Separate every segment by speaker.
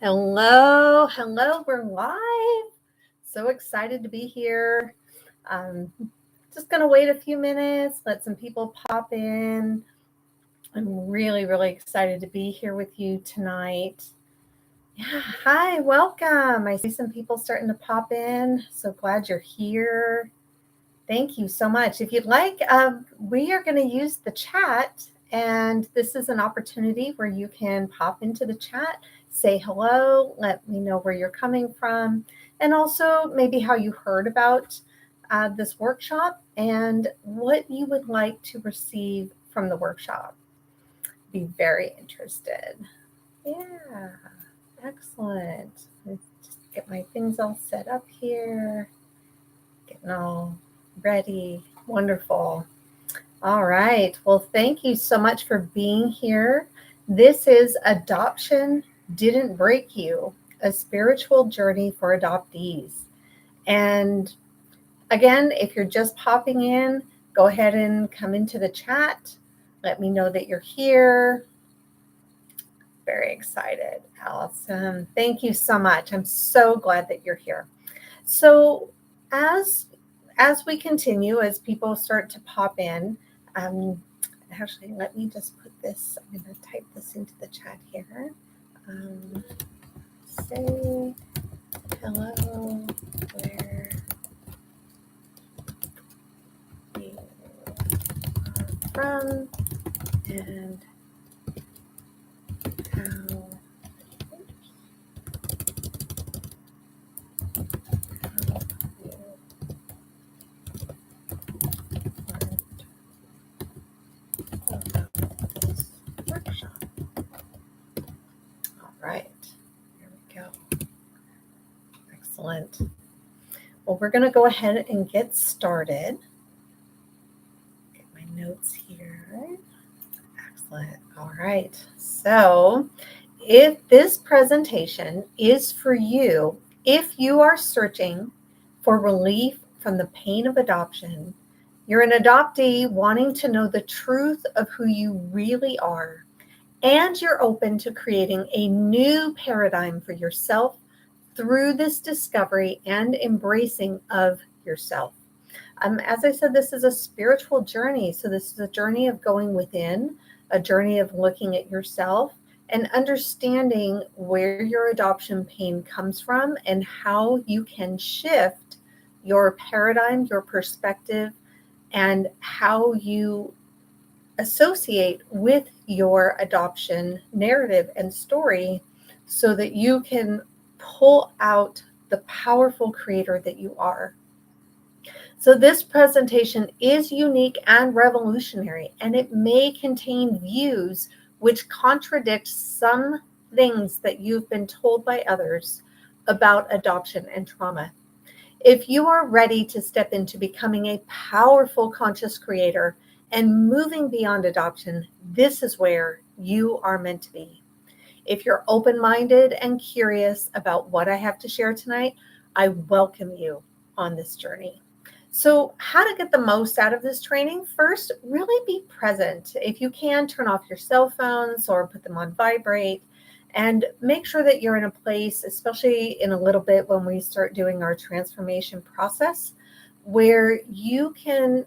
Speaker 1: Hello, we're live. So excited to be here. Um, just going to wait a few minutes, let some people pop in. I'm really excited to be here with you tonight. Yeah, hi, welcome. I see some people starting to pop in. So glad you're here. Thank you so much. If you'd like, we are going to use the chat, and this is an opportunity where you can pop into the chat, say hello, let me know where you're coming from, and also maybe how you heard about this workshop and what you would like to receive from the workshop. Be very interested. Yeah, excellent. Let's just get my things all set up here, getting all ready. Wonderful. All right. Well, thank you so much for being here. This is Adoption Didn't Break You, a spiritual journey for adoptees. And again, if you're just popping in, go ahead and come into the chat. Let me know that you're here. Very excited. Awesome. Thank you so much. I'm so glad that you're here. So as we continue, as people start to pop in, actually, let me just put this, I'm going to type this into the chat here. Say hello where you are from and how workshop. All right, here we go. Excellent. Well, we're going to go ahead and get started. Get my notes here. Excellent. All right. So if this presentation is for you, if you are searching for relief from the pain of adoption, you're an adoptee wanting to know the truth of who you really are, and you're open to creating a new paradigm for yourself through this discovery and embracing of yourself. As I said, this is a spiritual journey. So this is a journey of going within, a journey of looking at yourself and understanding where your adoption pain comes from and how you can shift your paradigm, your perspective, and how you associate with your adoption narrative and story so that you can pull out the powerful creator that you are. So this presentation is unique and revolutionary, and it may contain views which contradict some things that you've been told by others about adoption and trauma. If you are ready to step into becoming a powerful conscious creator and moving beyond adoption, this is where you are meant to be. If you're open-minded and curious about what I have to share tonight, I welcome you on this journey. So how to get the most out of this training? First, really be present. If you can, turn off your cell phones or put them on vibrate, and make sure that you're in a place, especially in a little bit when we start doing our transformation process, where you can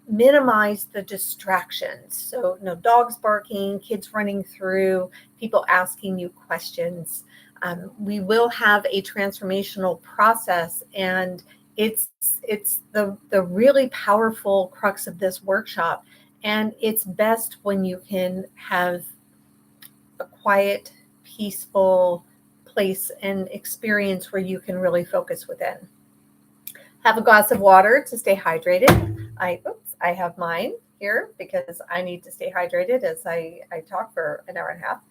Speaker 1: minimize the distractions. So no dogs barking, kids running through, people asking you questions. We will have a transformational process, and it's the really powerful crux of this workshop. And it's best when you can have a quiet, peaceful place and experience where you can really focus within. Have a glass of water to stay hydrated. I have mine here because I need to stay hydrated as I talk for an hour and a half.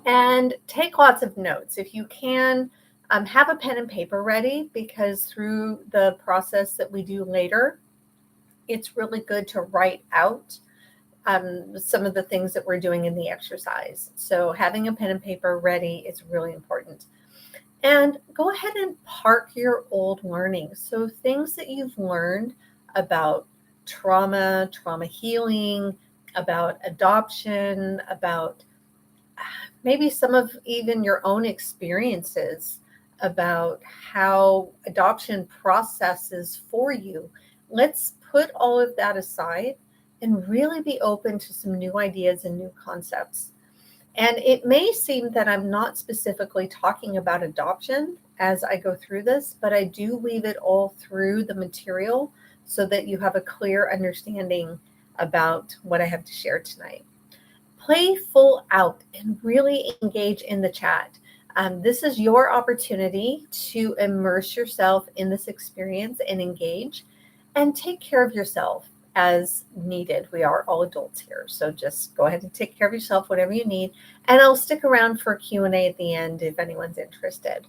Speaker 1: And take lots of notes. If you can, have a pen and paper ready, because through the process that we do later, it's really good to write out some of the things that we're doing in the exercise. So having a pen and paper ready is really important. And go ahead and park your old learning. So things that you've learned about trauma healing, about adoption, about maybe some of even your own experiences about how adoption processes for you. Let's put all of that aside and really be open to some new ideas and new concepts. And it may seem that I'm not specifically talking about adoption as I go through this, but I do weave it all through the material so that you have a clear understanding about what I have to share tonight. Play full out and really engage in the chat. This is your opportunity to immerse yourself in this experience and engage and take care of yourself as needed. We are all adults here, so just go ahead and take care of yourself, whatever you need, and I'll stick around for Q&A at the end if anyone's interested.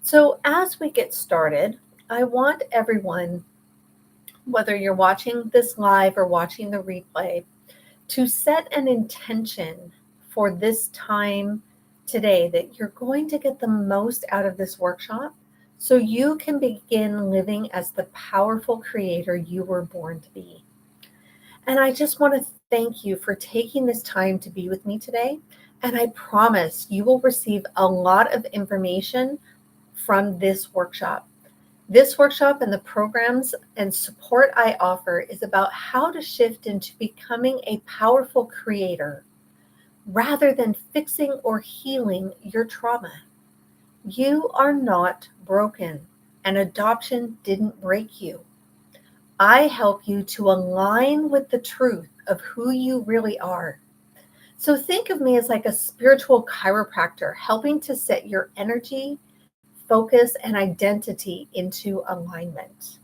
Speaker 1: So as we get started, I want everyone, whether you're watching this live or watching the replay, to set an intention for this time today that you're going to get the most out of this workshop so you can begin living as the powerful creator you were born to be. And I just want to thank you for taking this time to be with me today. And I promise you will receive a lot of information from this workshop. This workshop and the programs and support I offer is about how to shift into becoming a powerful creator rather than fixing or healing your trauma. You are not broken, and adoption didn't break you. I help you to align with the truth of who you really are. So think of me as like a spiritual chiropractor helping to set your energy, focus, and identity into alignment.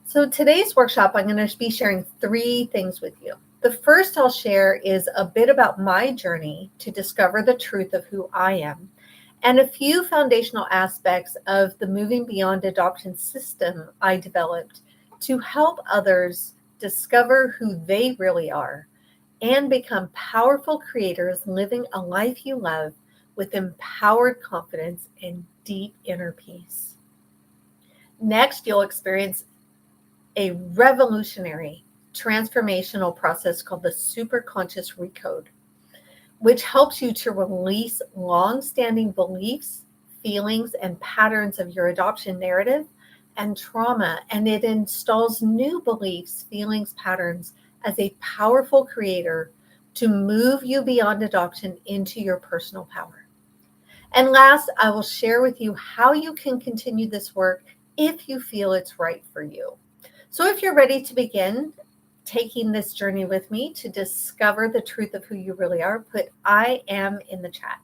Speaker 1: So today's workshop, I'm going to be sharing 3 things with you. The first I'll share is a bit about my journey to discover the truth of who I am, and a few foundational aspects of the Moving Beyond Adoption system I developed to help others discover who they really are and become powerful creators living a life you love with empowered confidence and deep inner peace. Next, you'll experience a revolutionary transformational process called the Superconscious Recode, which helps you to release long-standing beliefs, feelings, and patterns of your adoption narrative and trauma, and it installs new beliefs, feelings, patterns as a powerful creator to move you beyond adoption into your personal power. And last, I will share with you how you can continue this work if you feel it's right for you. So if you're ready to begin taking this journey with me to discover the truth of who you really are, put I am in the chat.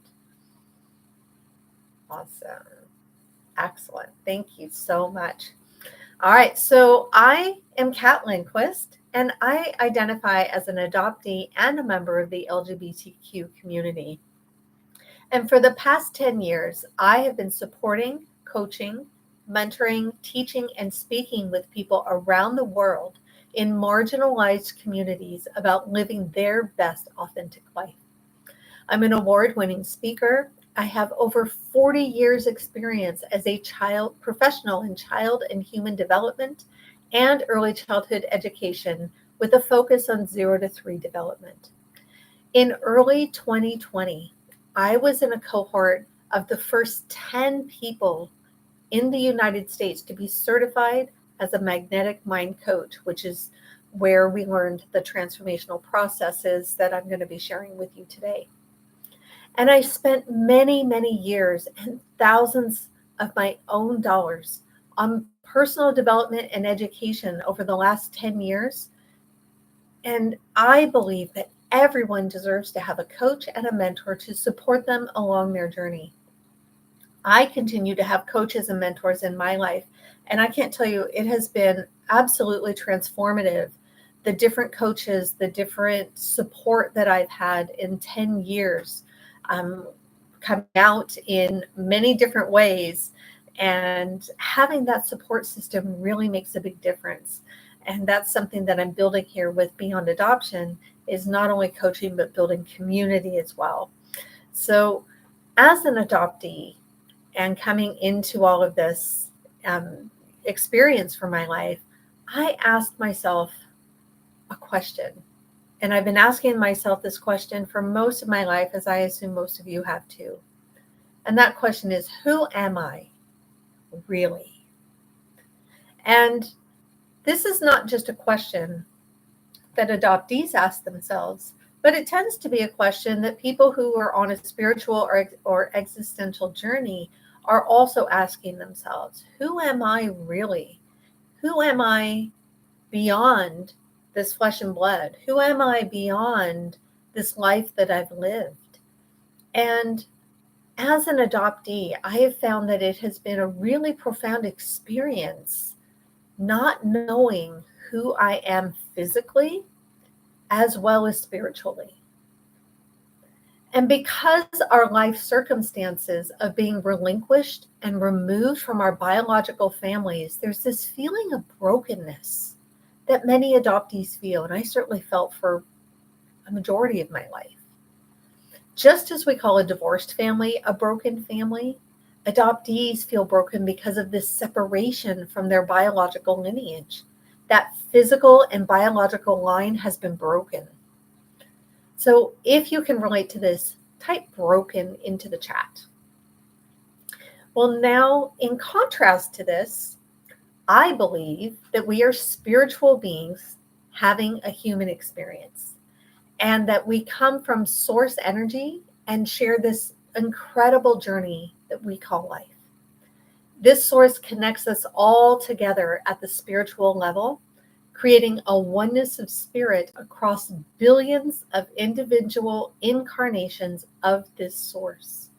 Speaker 1: Awesome. Excellent. Thank you so much. All right. So I am Kat Linquist, and I identify as an adoptee and a member of the LGBTQ community. And for the past 10 years, I have been supporting, coaching, mentoring, teaching, and speaking with people around the world in marginalized communities about living their best authentic life. I'm an award-winning speaker. I have over 40 years experience as a child professional in child and human development and early childhood education with a focus on 0 to 3 development. In early 2020, I was in a cohort of the first 10 people in the United States to be certified as a magnetic mind coach, which is where we learned the transformational processes that I'm going to be sharing with you today. And I spent many, many years and thousands of my own dollars on personal development and education over the last 10 years. And I believe that everyone deserves to have a coach and a mentor to support them along their journey. I continue to have coaches and mentors in my life, and I can't tell you, it has been absolutely transformative. The different coaches, the different support that I've had in 10 years, coming out in many different ways, and having that support system really makes a big difference. And that's something that I'm building here with Beyond Adoption, is not only coaching, but building community as well. So as an adoptee and coming into all of this experience for my life, I asked myself a question. And I've been asking myself this question for most of my life, as I assume most of you have too. And that question is, who am I really? And this is not just a question that adoptees ask themselves, but it tends to be a question that people who are on a spiritual or existential journey are also asking themselves. Who am I really? Who am I beyond this flesh and blood? Who am I beyond this life that I've lived? And as an adoptee, I have found that it has been a really profound experience not knowing who I am physically as well as spiritually. And because our life circumstances of being relinquished and removed from our biological families, there's this feeling of brokenness that many adoptees feel, and I certainly felt for a majority of my life. Just as we call a divorced family a broken family, adoptees feel broken because of this separation from their biological lineage. That physical and biological line has been broken. So if you can relate to this, type broken into the chat. Well, now, in contrast to this, I believe that we are spiritual beings having a human experience, and that we come from source energy and share this incredible journey that we call life. This source connects us all together at the spiritual level, creating a oneness of spirit across billions of individual incarnations of this source.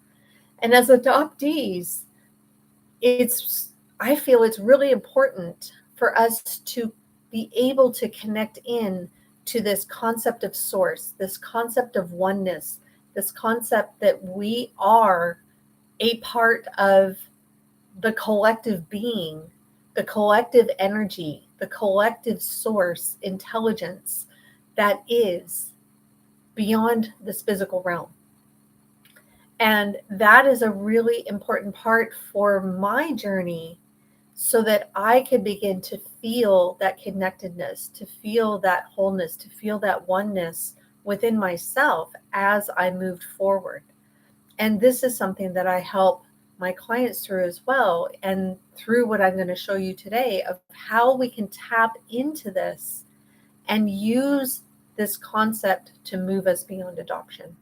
Speaker 1: And as adoptees, I feel it's really important for us to be able to connect in to this concept of source, this concept of oneness, this concept that we are a part of the collective being, the collective energy, the collective source intelligence that is beyond this physical realm. And that is a really important part for my journey, so that I can begin to feel that connectedness, to feel that wholeness, to feel that oneness within myself as I moved forward. And this is something that I help my clients through as well, and through what I'm going to show you today of how we can tap into this and use this concept to move us beyond adoption.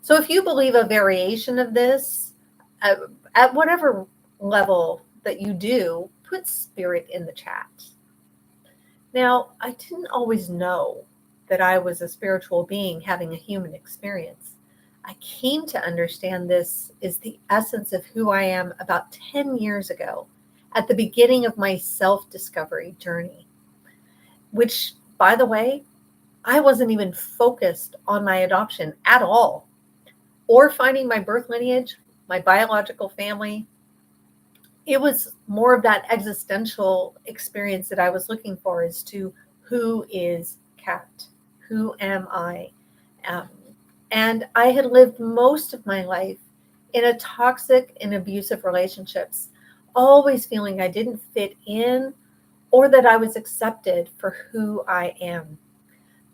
Speaker 1: So if you believe a variation of this, at whatever level that you do, put spirit in the chat. Now, I didn't always know that I was a spiritual being having a human experience. I came to understand this is the essence of who I am about 10 years ago, at the beginning of my self-discovery journey, which, by the way, I wasn't even focused on my adoption at all, or finding my birth lineage, my biological family. It was more of that existential experience that I was looking for, as to who is Kat? Who am I? And I had lived most of my life in a toxic and abusive relationships, always feeling I didn't fit in or that I was accepted for who I am.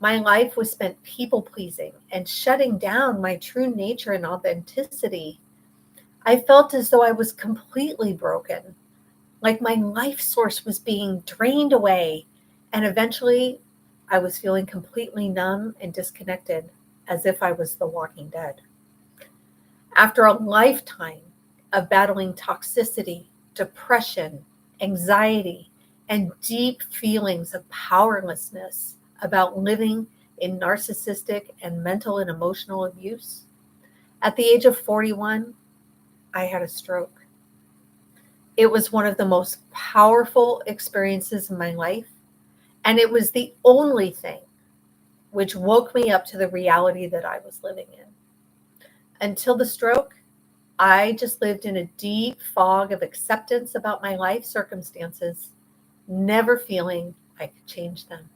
Speaker 1: My life was spent people pleasing and shutting down my true nature and authenticity. I felt as though I was completely broken, like my life source was being drained away, and eventually I was feeling completely numb and disconnected, as if I was the walking dead. After a lifetime of battling toxicity, depression, anxiety, and deep feelings of powerlessness about living in narcissistic and mental and emotional abuse, at the age of 41, I had a stroke. It was one of the most powerful experiences in my life, and it was the only thing which woke me up to the reality that I was living in. Until the stroke, I just lived in a deep fog of acceptance about my life circumstances, never feeling I could change them.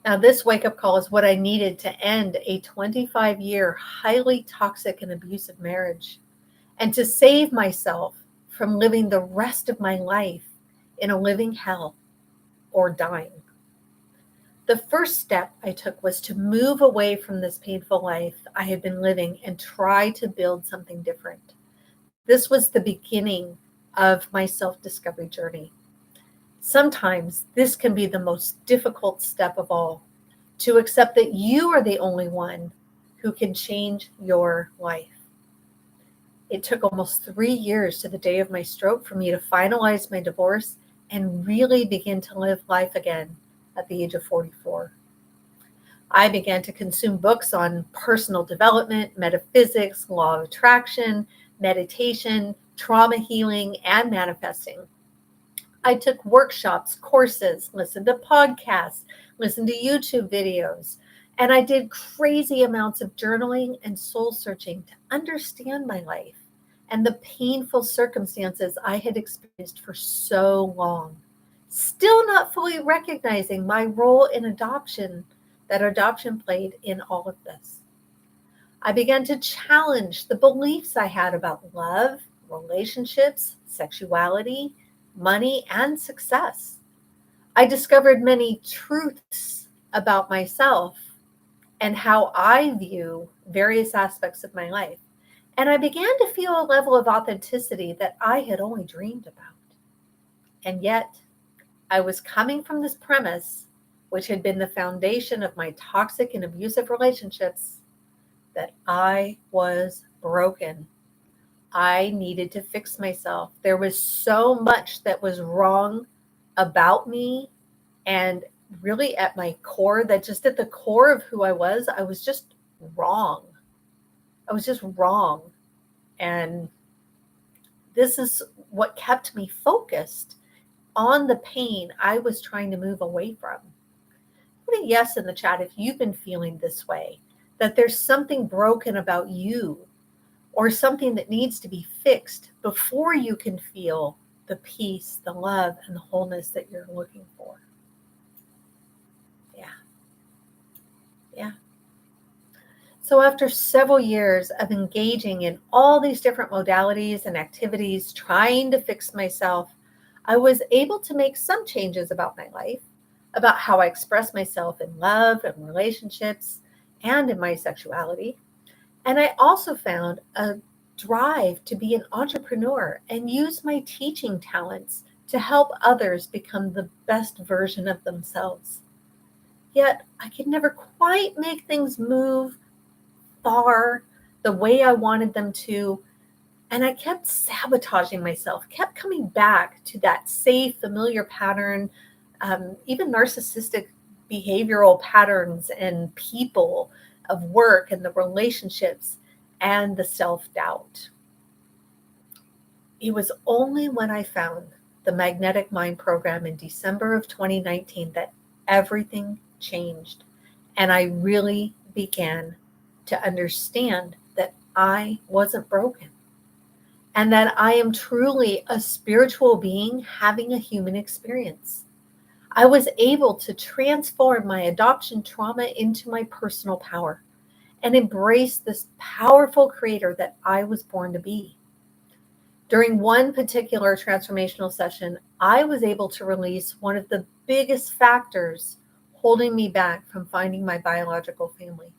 Speaker 1: Now, this wake-up call is what I needed to end a 25-year highly toxic and abusive marriage, and to save myself from living the rest of my life in a living hell or dying. The first step I took was to move away from this painful life I had been living and try to build something different. This was the beginning of my self-discovery journey. Sometimes this can be the most difficult step of all, to accept that you are the only one who can change your life. It took almost 3 years to the day of my stroke for me to finalize my divorce and really begin to live life again at the age of 44. I began to consume books on personal development, metaphysics, law of attraction, meditation, trauma healing, and manifesting. I took workshops, courses, listened to podcasts, listened to YouTube videos, and I did crazy amounts of journaling and soul searching to understand my life and the painful circumstances I had experienced for so long, still not fully recognizing my role in adoption that adoption played in all of this. I began to challenge the beliefs I had about love, relationships, sexuality, money, and success. I discovered many truths about myself and how I view various aspects of my life. And I began to feel a level of authenticity that I had only dreamed about. And yet, I was coming from this premise, which had been the foundation of my toxic and abusive relationships, that I was broken. I needed to fix myself. There was so much that was wrong about me, and really at my core, that just at the core of who I was just wrong. I was just wrong. And this is what kept me focused on the pain I was trying to move away from. Put a yes in the chat if you've been feeling this way, that there's something broken about you or something that needs to be fixed before you can feel the peace, the love, and the wholeness that you're looking for. Yeah. So after several years of engaging in all these different modalities and activities, trying to fix myself, I was able to make some changes about my life, about how I express myself in love and relationships and in my sexuality. And I also found a drive to be an entrepreneur and use my teaching talents to help others become the best version of themselves. Yet I could never quite make things move far the way I wanted them to. And I kept sabotaging myself, kept coming back to that safe, familiar pattern, even narcissistic behavioral patterns and people of work and the relationships and the self-doubt. It was only when I found the Magnetic Mind program in December of 2019 that everything changed. And I really began to understand that I wasn't broken and that I am truly a spiritual being having a human experience. I was able to transform my adoption trauma into my personal power and embrace this powerful creator that I was born to be. During one particular transformational session, I was able to release one of the biggest factors holding me back from finding my biological family.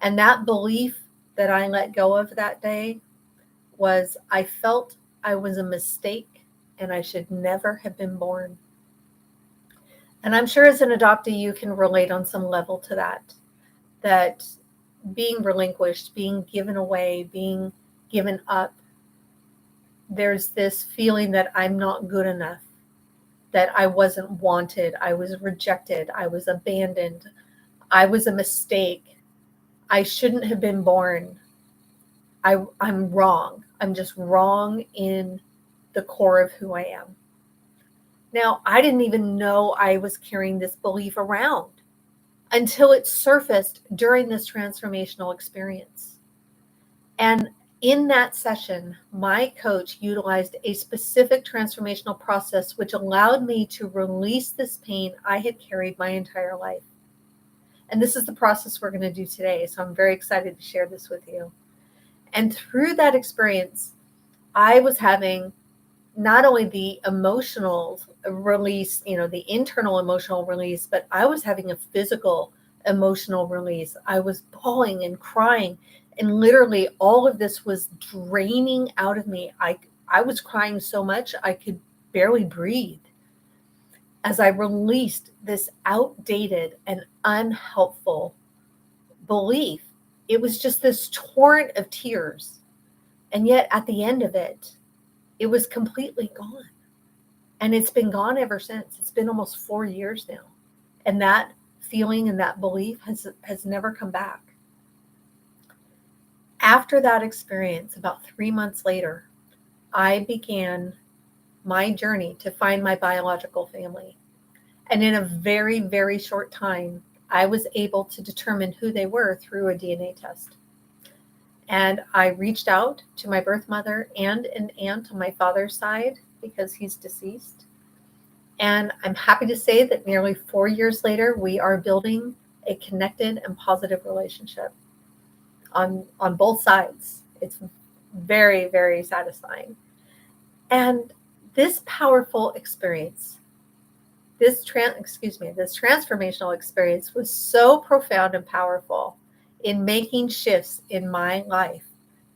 Speaker 1: And that belief that I let go of that day was I felt I was a mistake and I should never have been born. And I'm sure as an adoptee, you can relate on some level to that being relinquished, being given away, being given up, there's this feeling that I'm not good enough, that I wasn't wanted, I was rejected, I was abandoned, I was a mistake, I shouldn't have been born. I'm wrong. I'm just wrong in the core of who I am. Now, I didn't even know I was carrying this belief around until it surfaced during this transformational experience. And in that session, my coach utilized a specific transformational process which allowed me to release this pain I had carried my entire life. And this is the process we're going to do today. So I'm very excited to share this with you. And through that experience, I was having not only the emotional release, the internal emotional release, but I was having a physical emotional release. I was bawling and crying, and literally all of this was draining out of me. I was crying so much I could barely breathe as I released this outdated and unhelpful belief. It was just this torrent of tears. And yet at the end of it, it was completely gone. And it's been gone ever since. It's been almost 4 years now. And that feeling and that belief has never come back. After that experience, about 3 months later, I began my journey to find my biological family. And in a very, very short time, I was able to determine who they were through a DNA test. And I reached out to my birth mother and an aunt on my father's side because he's deceased. And I'm happy to say that nearly 4 years later, we are building a connected and positive relationship on both sides. It's very, very satisfying. And this powerful experience, this transformational experience was so profound and powerful in making shifts in my life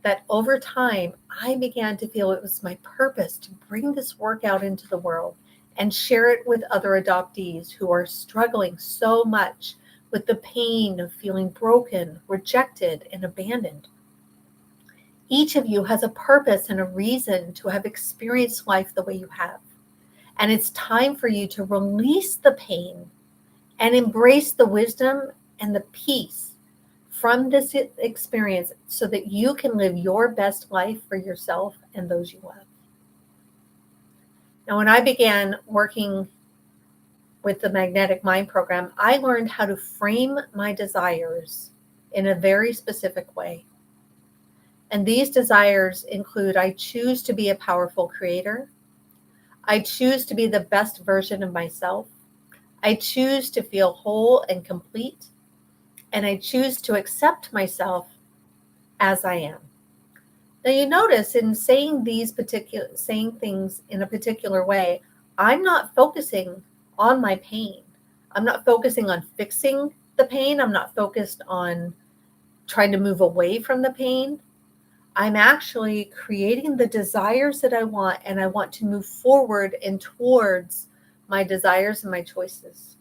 Speaker 1: that over time, I began to feel it was my purpose to bring this work out into the world and share it with other adoptees who are struggling so much with the pain of feeling broken, rejected, and abandoned. Each of you has a purpose and a reason to have experienced life the way you have. And it's time for you to release the pain and embrace the wisdom and the peace from this experience so that you can live your best life for yourself and those you love. Now, when I began working with the Magnetic Mind program, I learned how to frame my desires in a very specific way. And these desires include: I choose to be a powerful creator. I choose to be the best version of myself. I choose to feel whole and complete. And I choose to accept myself as I am. Now you notice in saying things in a particular way, I'm not focusing on my pain. I'm not focusing on fixing the pain. I'm not focused on trying to move away from the pain. I'm actually creating the desires that I want, and I want to move forward and towards my desires and my choices.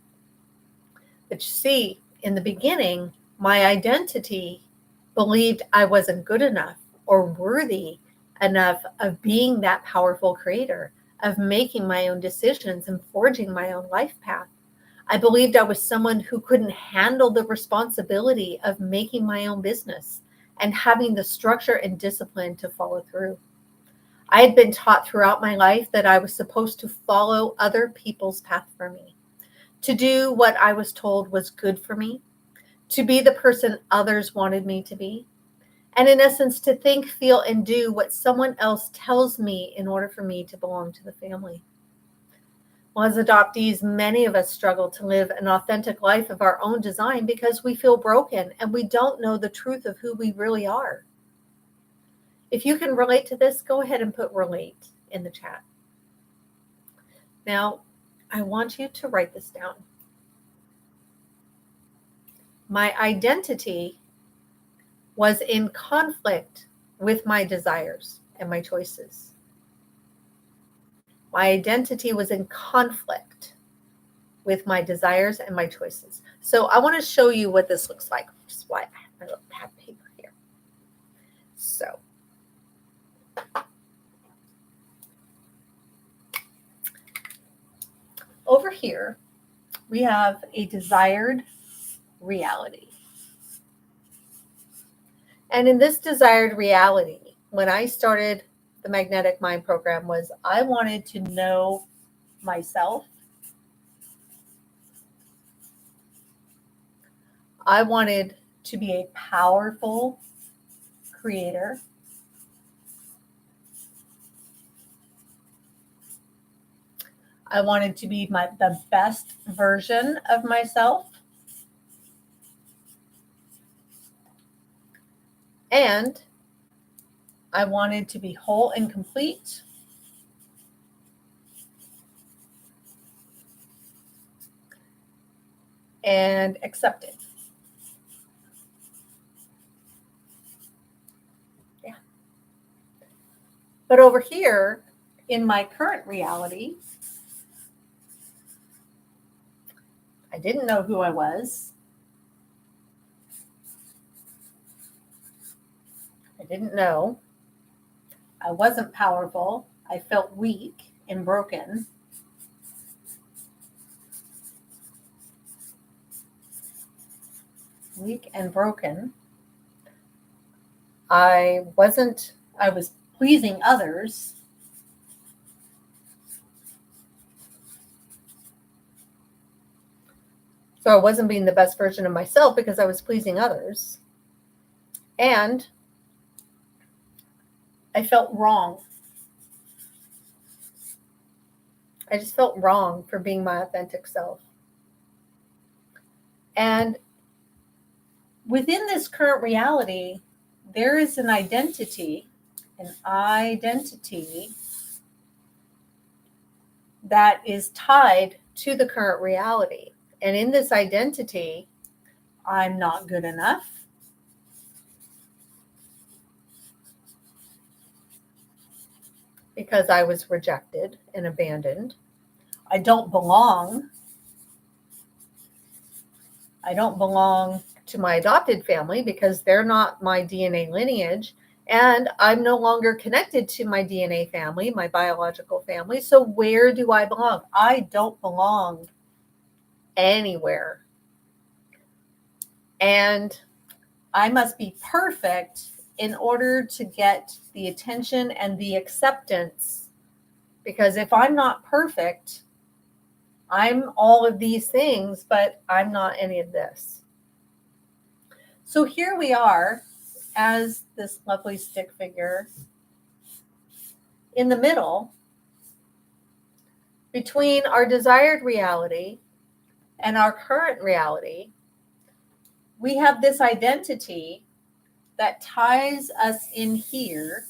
Speaker 1: But you see, in the beginning, my identity believed I wasn't good enough or worthy enough of being that powerful creator, of making my own decisions and forging my own life path. I believed I was someone who couldn't handle the responsibility of making my own business and having the structure and discipline to follow through. I had been taught throughout my life that I was supposed to follow other people's path for me, to do what I was told was good for me, to be the person others wanted me to be, and in essence, to think, feel, and do what someone else tells me in order for me to belong to the family. Well, as adoptees, many of us struggle to live an authentic life of our own design because we feel broken and we don't know the truth of who we really are. If you can relate to this, go ahead and put relate in the chat. Now, I want you to write this down. My identity was in conflict with my desires and my choices. My identity was in conflict with my desires and my choices. So I want to show you what this looks like, which is why I have my little pad paper here. So over here, we have a desired reality. And in this desired reality, when I started the Magnetic Mind program, was I wanted to know myself. I wanted to be a powerful creator. I wanted to be the best version of myself. And I wanted to be whole and complete. and accepted. Yeah. But over here, in my current reality, I didn't know who I was. I didn't know. I wasn't powerful. I felt weak and broken. Weak and broken. I was pleasing others. So I wasn't being the best version of myself because I was pleasing others. And I felt wrong. I just felt wrong for being my authentic self. And within this current reality, there is an identity that is tied to the current reality. And in this identity, I'm not good enough. Because I was rejected and abandoned. I don't belong. I don't belong to my adopted family because they're not my DNA lineage. And I'm no longer connected to my DNA family, my biological family. So where do I belong? I don't belong anywhere. And I must be perfect in order to get the attention and the acceptance. Because if I'm not perfect, I'm all of these things, but I'm not any of this. So here we are as this lovely stick figure in the middle between our desired reality and our current reality. We have this identity that ties us in here.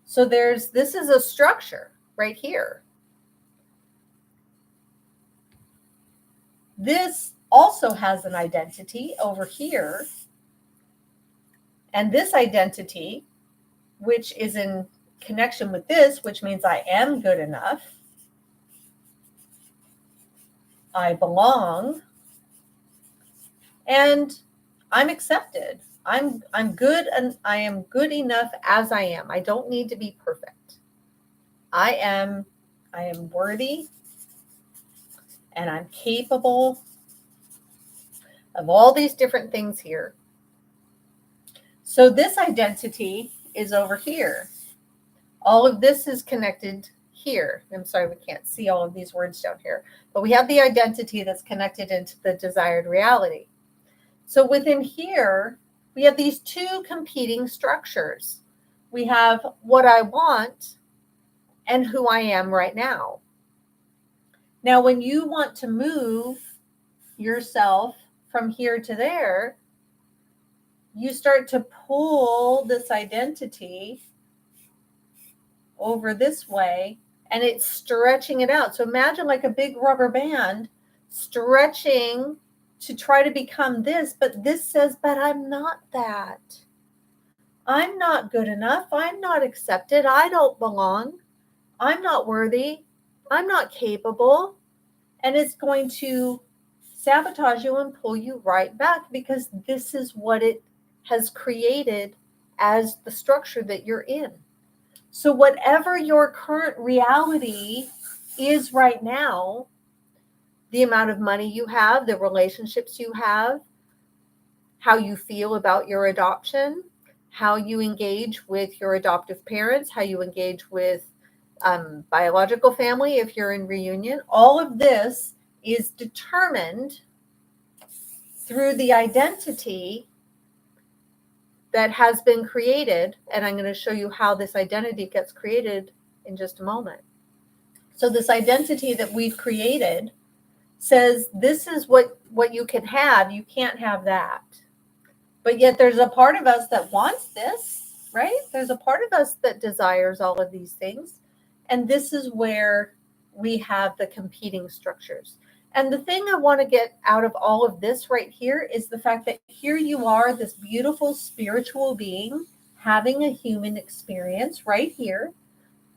Speaker 1: So this is a structure right here. This also has an identity over here. And this identity, which is in connection with this, which means I am good enough. I belong. And I'm accepted. I'm good, and I am good enough as I am. I don't need to be perfect. I am worthy, and I'm capable of all these different things here. So this identity is over here. All of this is connected here. I'm sorry, we can't see all of these words down here, but we have the identity that's connected into the desired reality. So within here, we have these two competing structures. We have what I want and who I am right now. Now, when you want to move yourself from here to there, you start to pull this identity over this way, and it's stretching it out. So imagine like a big rubber band stretching to try to become this, but this says, but I'm not that. I'm not good enough. I'm not accepted. I don't belong. I'm not worthy. I'm not capable. And it's going to sabotage you and pull you right back because this is what it has created as the structure that you're in. So whatever your current reality is right now, the amount of money you have, the relationships you have, how you feel about your adoption, how you engage with your adoptive parents, how you engage with biological family if you're in reunion, all of this is determined through the identity that has been created. And I'm going to show you how this identity gets created in just a moment. So this identity that we've created says this is what you can have. You can't have that. But yet there's a part of us that wants this, right? There's a part of us that desires all of these things. And this is where we have the competing structures. And the thing I want to get out of all of this right here is the fact that here you are, this beautiful spiritual being having a human experience right here.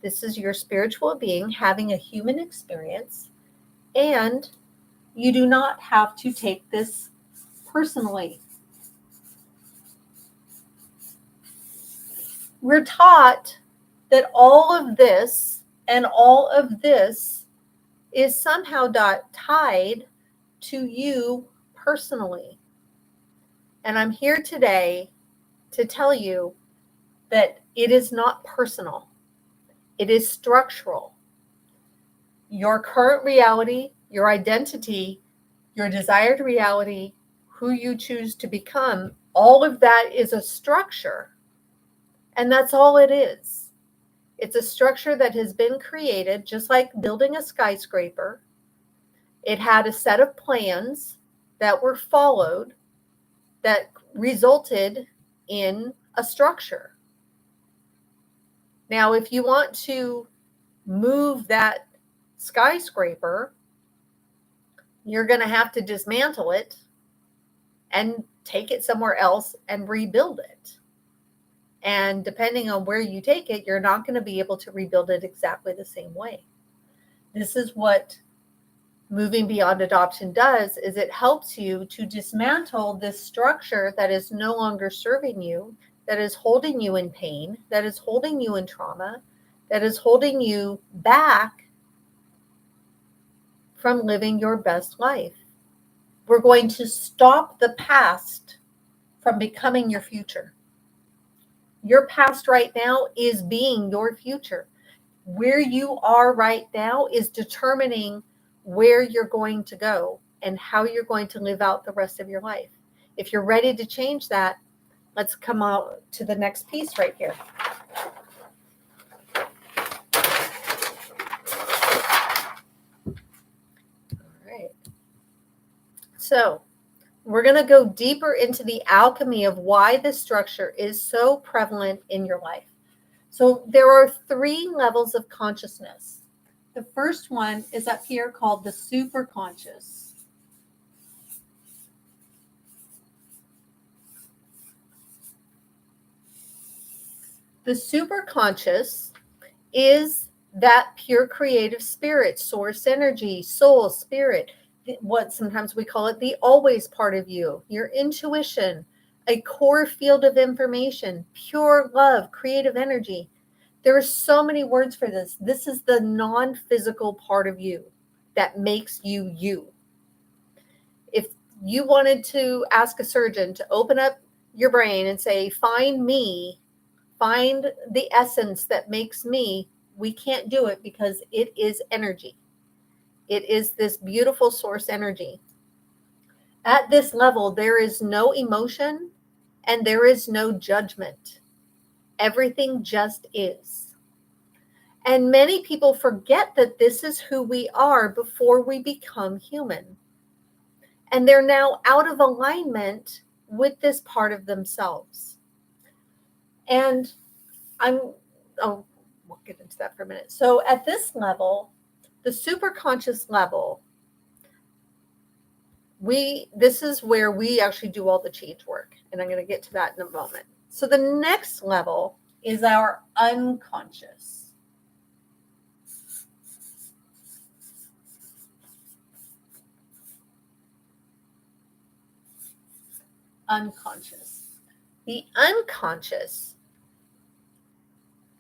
Speaker 1: This is your spiritual being having a human experience, and you do not have to take this personally. We're taught that all of this and all of this is somehow tied to you personally. And I'm here today to tell you that it is not personal. It is structural. Your current reality, your identity, your desired reality, who you choose to become, all of that is a structure. And that's all it is. It's a structure that has been created, just like building a skyscraper. It had a set of plans that were followed that resulted in a structure. Now, if you want to move that skyscraper, you're going to have to dismantle it and take it somewhere else and rebuild it. And depending on where you take it, you're not going to be able to rebuild it exactly the same way. This is what moving beyond adoption does, is it helps you to dismantle this structure that is no longer serving you, that is holding you in pain, that is holding you in trauma, that is holding you back from living your best life. We're going to stop the past from becoming your future. Your past right now is being your future. Where you are right now is determining where you're going to go and how you're going to live out the rest of your life. If you're ready to change that, let's come out to the next piece right here. All right. So we're going to go deeper into the alchemy of why this structure is so prevalent in your life. So there are 3 levels of consciousness. The first one is up here called the superconscious. The superconscious is that pure creative spirit, source energy, soul, spirit, what sometimes we call it the always part of you, your intuition, a core field of information, pure love, creative energy. There are so many words for this. This is the non-physical part of you that makes you you. If you wanted to ask a surgeon to open up your brain and say, find me, find the essence that makes me, we can't do it because it is energy. It is this beautiful source energy. At this level, there is no emotion and there is no judgment. Everything just is. And many people forget that this is who we are before we become human. And they're now out of alignment with this part of themselves. And we'll get into that for a minute. So at this level, the superconscious level, this is where we actually do all the change work. And I'm going to get to that in a moment. So the next level is our unconscious. Unconscious. The unconscious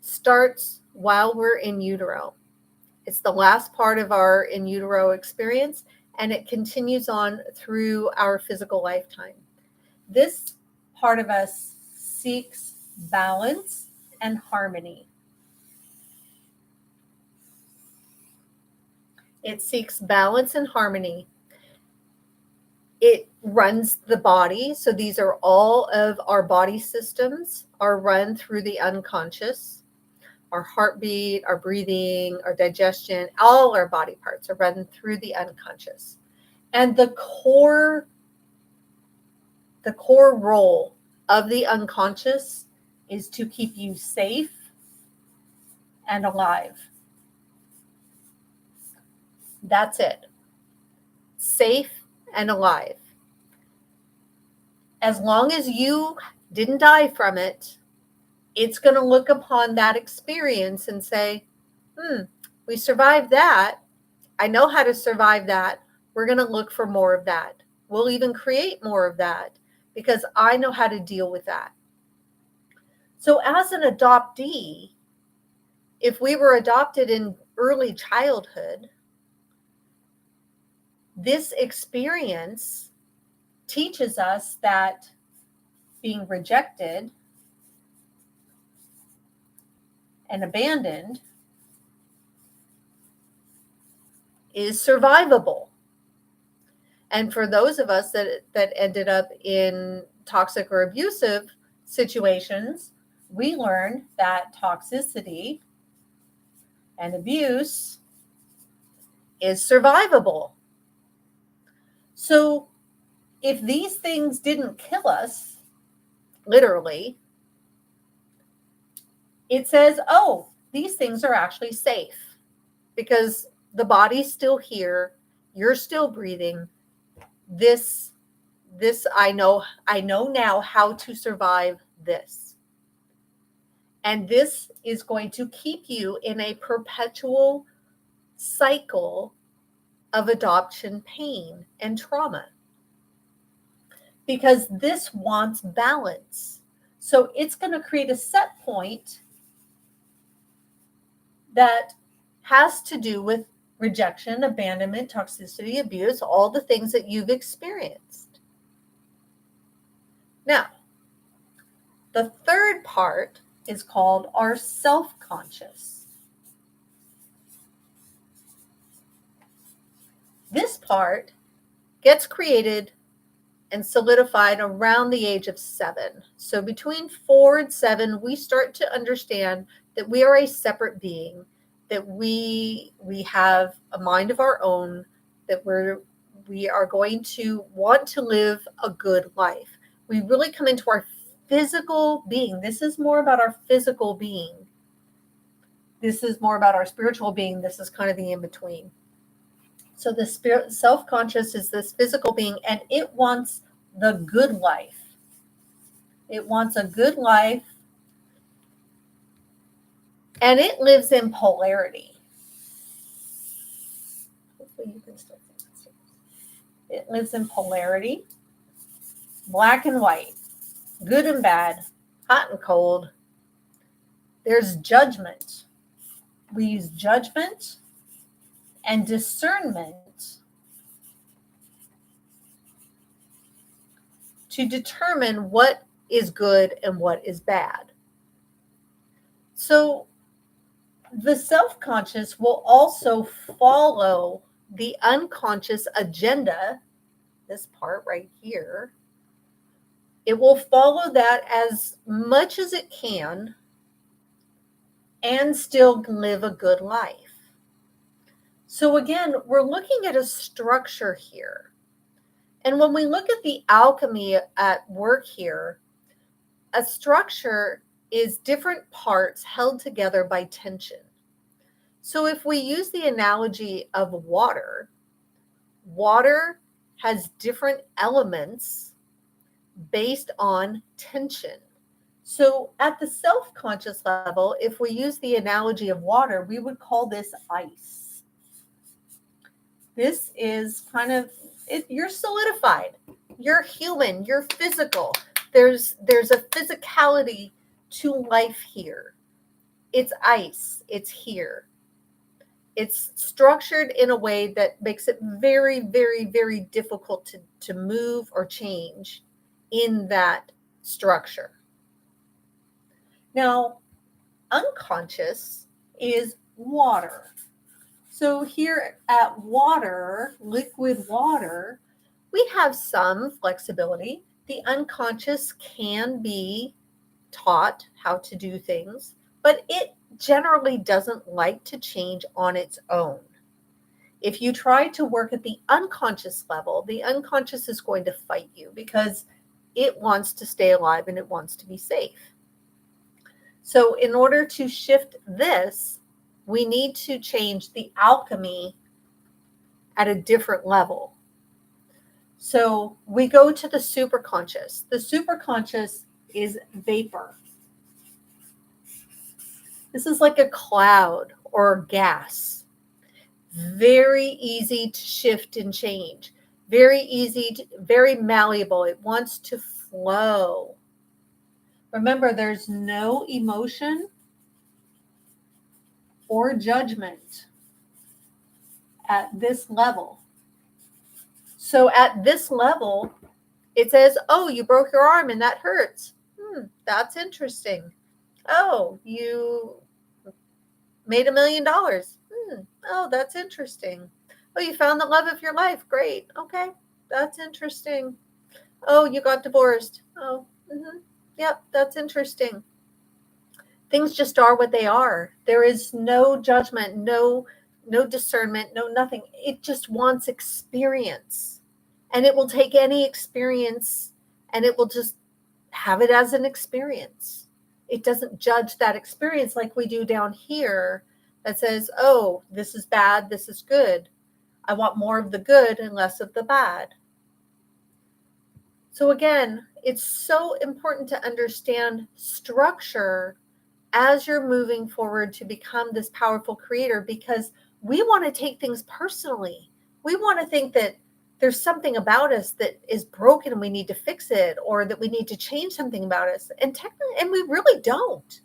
Speaker 1: starts while we're in utero. It's the last part of our in utero experience, and it continues on through our physical lifetime. This part of us seeks balance and harmony. It seeks balance and harmony. It runs the body. So these are all of our body systems are run through the unconscious. Our heartbeat, our breathing, our digestion, all our body parts are run through the unconscious. And the core role of the unconscious is to keep you safe and alive. That's it. safe and alive. As long as you didn't die from it, it's going to look upon that experience and say, we survived that. I know how to survive that. We're going to look for more of that. We'll even create more of that because I know how to deal with that. So as an adoptee, if we were adopted in early childhood, this experience teaches us that being rejected and abandoned is survivable. And for those of us that ended up in toxic or abusive situations, we learned that toxicity and abuse is survivable. So if these things didn't kill us, literally, it says, oh, these things are actually safe because the body's still here, you're still breathing. This I know now how to survive this. And this is going to keep you in a perpetual cycle of adoption pain and trauma. Because this wants balance. So it's going to create a set point that has to do with rejection, abandonment, toxicity, abuse, all the things that you've experienced. Now, the third part is called our self-conscious. This part gets created and solidified around the age of 7. So between 4 and 7, we start to understand that we are a separate being, that we have a mind of our own, that we are going to want to live a good life. We really come into our physical being. This is more about our physical being. This is more about our spiritual being. This is kind of the in-between. So the spirit, self-conscious is this physical being, and it wants the good life. It wants a good life, and it lives in polarity. Hopefully you can still see this. It lives in polarity, black and white, good and bad, hot and cold. There's judgment. We use judgment and discernment to determine what is good and what is bad. So the self-conscious will also follow the unconscious agenda, this part right here. It will follow that as much as it can and still live a good life. So again, we're looking at a structure here. And when we look at the alchemy at work here, a structure is different parts held together by tension. So if we use the analogy of water, water has different elements based on tension. So at the self-conscious level, if we use the analogy of water, we would call this ice. This is kind of, you're solidified, you're human, you're physical. There's a physicality to life here. It's ice, it's here. It's structured in a way that makes it very, very, very difficult to move or change in that structure. Now, unconscious is water. So here at water, liquid water, we have some flexibility. The unconscious can be taught how to do things, but it generally doesn't like to change on its own. If you try to work at the unconscious level, the unconscious is going to fight you because it wants to stay alive and it wants to be safe. So in order to shift this, we need to change the alchemy at a different level. So we go to the superconscious. The superconscious is vapor. This is like a cloud or gas. Very easy to shift and change. Very easy, very malleable. It wants to flow. Remember, there's no emotion or judgment at this level. So at this level, it says, oh, you broke your arm and that hurts. That's interesting. Oh, you made $1 million. Oh, that's interesting. Oh, you found the love of your life. Great. Okay, that's interesting. Oh, you got divorced. Oh, yep, that's interesting. Things just are what they are. There is no judgment, no discernment, no nothing. It just wants experience. And it will take any experience and it will just have it as an experience. It doesn't judge that experience like we do down here that says, oh, this is bad, this is good. I want more of the good and less of the bad. So again, it's so important to understand structure as you're moving forward to become this powerful creator, because we want to take things personally. We want to think that there's something about us that is broken and we need to fix it, or that we need to change something about us. And we really don't.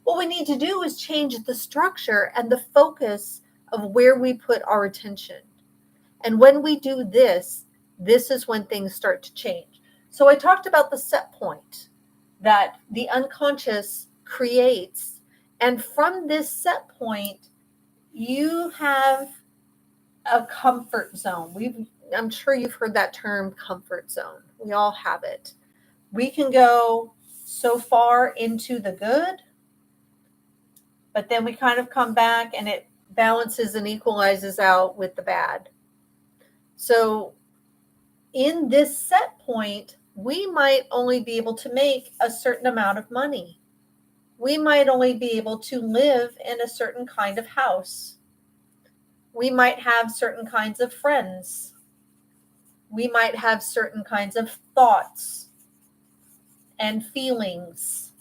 Speaker 1: What we need to do is change the structure and the focus of where we put our attention. And when we do this, this is when things start to change. So I talked about the set point that the unconscious creates. And from this set point, you have a comfort zone. I'm sure you've heard that term, comfort zone. We all have it. We can go so far into the good, but then we kind of come back and it balances and equalizes out with the bad. So in this set point, we might only be able to make a certain amount of money. We might only be able to live in a certain kind of house. We might have certain kinds of friends. We might have certain kinds of thoughts and feelings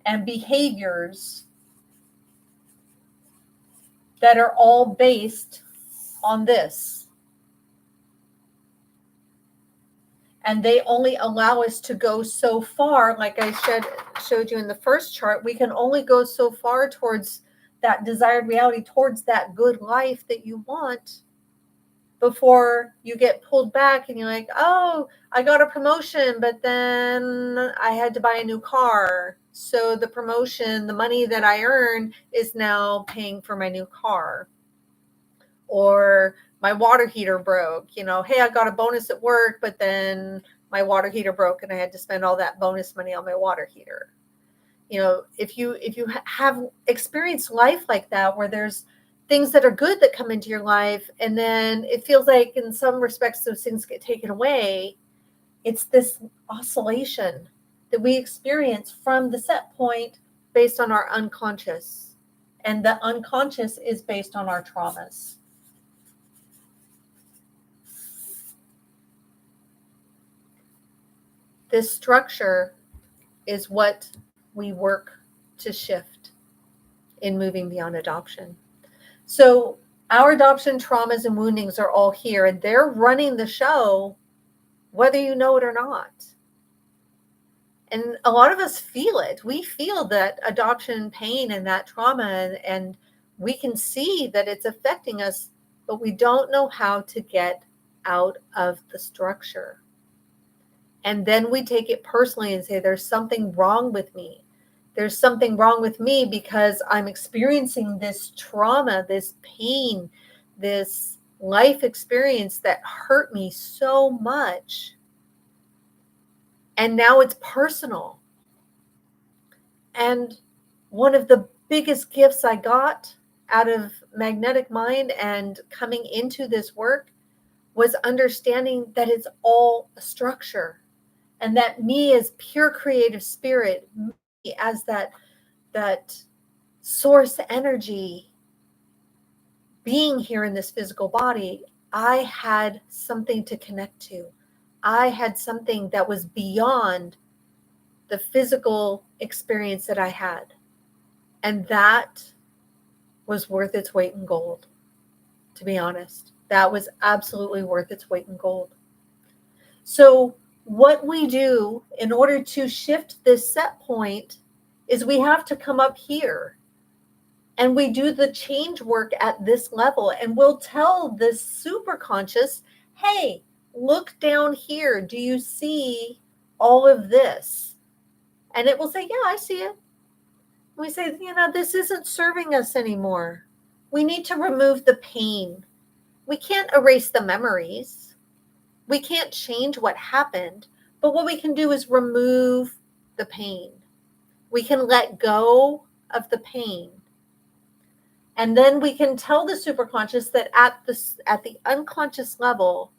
Speaker 1: and behaviors that are all based on this. And they only allow us to go so far. Like I showed you in the first chart, we can only go so far towards that desired reality, towards that good life that you want, before you get pulled back and you're like, oh, I got a promotion, but then I had to buy a new car. So the promotion, the money that I earn is now paying for my new car. Or my water heater broke. Hey, I got a bonus at work, but then my water heater broke and I had to spend all that bonus money on my water heater. If you have experienced life like that, where there's things that are good that come into your life, and then it feels like in some respects those things get taken away, it's this oscillation that we experience from the set point based on our unconscious. And the unconscious is based on our traumas. This structure is what we work to shift in moving beyond adoption. So our adoption traumas and woundings are all here, and they're running the show, whether you know it or not. And a lot of us feel it. We feel that adoption pain and that trauma, and we can see that it's affecting us, but we don't know how to get out of the structure. And then we take it personally and say, there's something wrong with me. There's something wrong with me because I'm experiencing this trauma, this pain, this life experience that hurt me so much. And now it's personal. And one of the biggest gifts I got out of Magnetic Mind and coming into this work was understanding that it's all a structure. And that me as pure creative spirit, me as that source energy being here in this physical body, I had something to connect to. I had something that was beyond the physical experience that I had. And that was worth its weight in gold, to be honest. That was absolutely worth its weight in gold. So what we do in order to shift this set point is we have to come up here and we do the change work at this level, and we'll tell this super conscious, hey, look down here. Do you see all of this? And it will say, yeah, I see it. We say, this isn't serving us anymore. We need to remove the pain. We can't erase the memories. We can't change what happened. But what we can do is remove the pain. We can let go of the pain. And then we can tell the superconscious that at the unconscious level,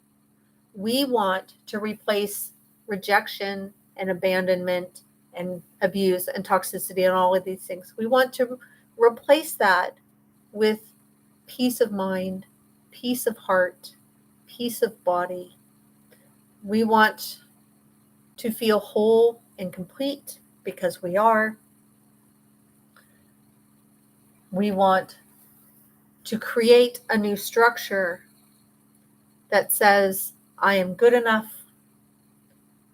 Speaker 1: we want to replace rejection and abandonment and abuse and toxicity and all of these things. We want to replace that with peace of mind, peace of heart, peace of body. We want to feel whole and complete because we are. We want to create a new structure that says, I am good enough,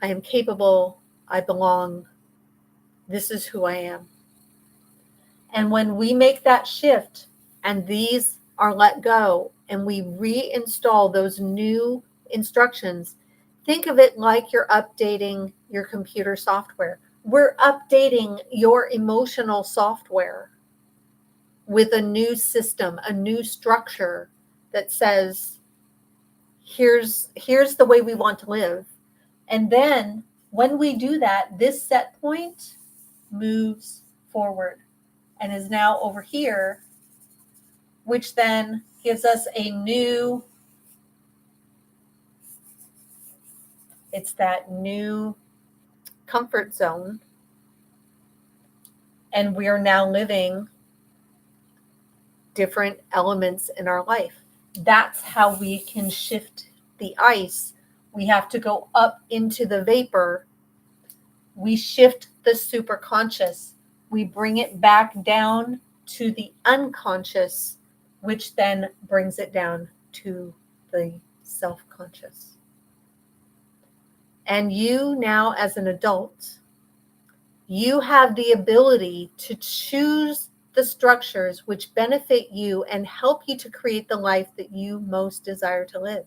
Speaker 1: I am capable, I belong, this is who I am. And when we make that shift and these are let go and we reinstall those new instructions, think of it like you're updating your computer software. We're updating your emotional software with a new system, a new structure that says, here's the way we want to live. And then when we do that, this set point moves forward and is now over here, which then gives us it's that new comfort zone. And we are now living different elements in our life. That's how we can shift the ice. We have to go up into the vapor. We shift the superconscious. We bring it back down to the unconscious, which then brings it down to the self-conscious. And you now, as an adult, you have the ability to choose the structures which benefit you and help you to create the life that you most desire to live.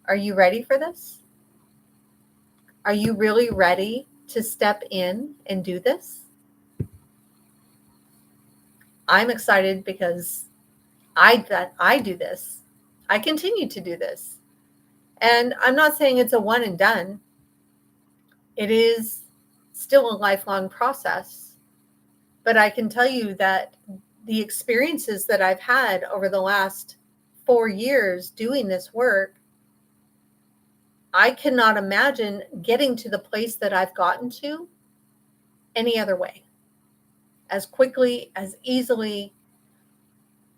Speaker 1: Are you ready for this? Are you really ready to step in and do this? I'm excited because I do this. I continue to do this. And I'm not saying it's a one and done. It is still a lifelong process. But I can tell you that the experiences that I've had over the last 4 years doing this work, I cannot imagine getting to the place that I've gotten to any other way. As quickly, as easily,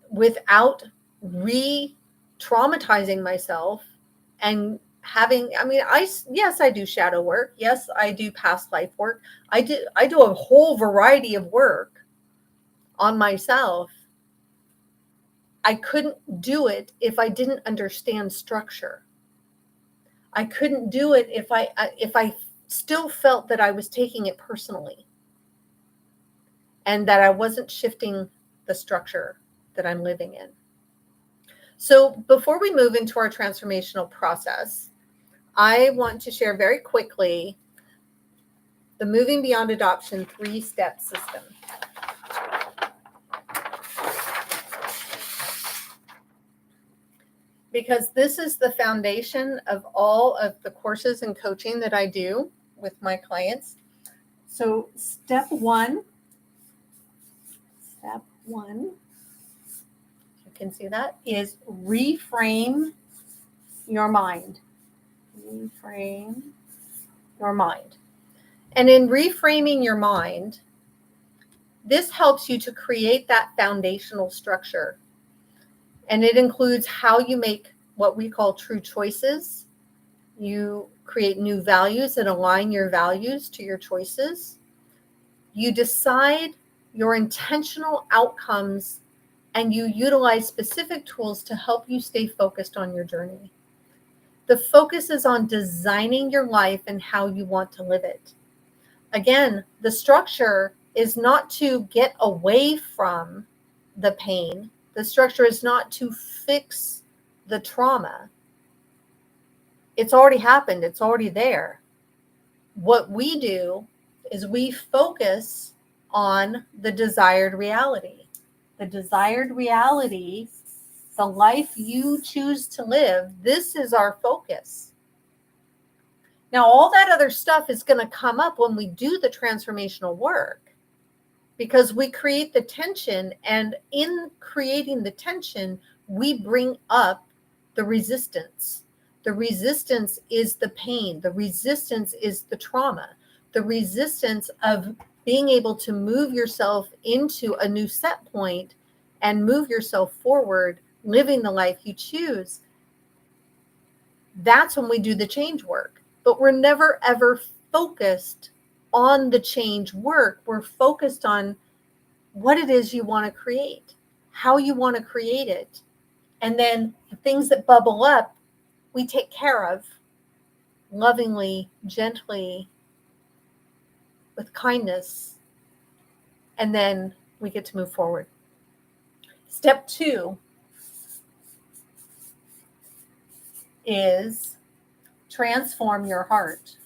Speaker 1: without re-traumatizing myself and having, yes, I do shadow work. Yes, I do past life work. I do a whole variety of work on myself. I couldn't do it if I didn't understand structure. I couldn't do it if I still felt that I was taking it personally and that I wasn't shifting the structure that I'm living in. So before we move into our transformational process, I want to share very quickly the Moving Beyond Adoption 3-step system. Because this is the foundation of all of the courses and coaching that I do with my clients. So step one, you can see that, is reframe your mind. Reframe your mind. And in reframing your mind, this helps you to create that foundational structure. And it includes how you make what we call true choices. You create new values and align your values to your choices. You decide your intentional outcomes and you utilize specific tools to help you stay focused on your journey. The focus is on designing your life and how you want to live it. Again, the structure is not to get away from the pain. The structure is not to fix the trauma. It's already happened. It's already there. What we do is we focus on the desired reality. The desired reality, the life you choose to live, this is our focus. Now, all that other stuff is going to come up when we do the transformational work because we create the tension, and in creating the tension, we bring up the resistance. The resistance is the pain. The resistance is the trauma. The resistance of being able to move yourself into a new set point and move yourself forward, living the life you choose. That's when we do the change work. But we're never, ever focused on the change work. We're focused on what it is you want to create, how you want to create it. And then the things that bubble up, we take care of lovingly, gently, with kindness. And then we get to move forward. Step 2 is transform your heart.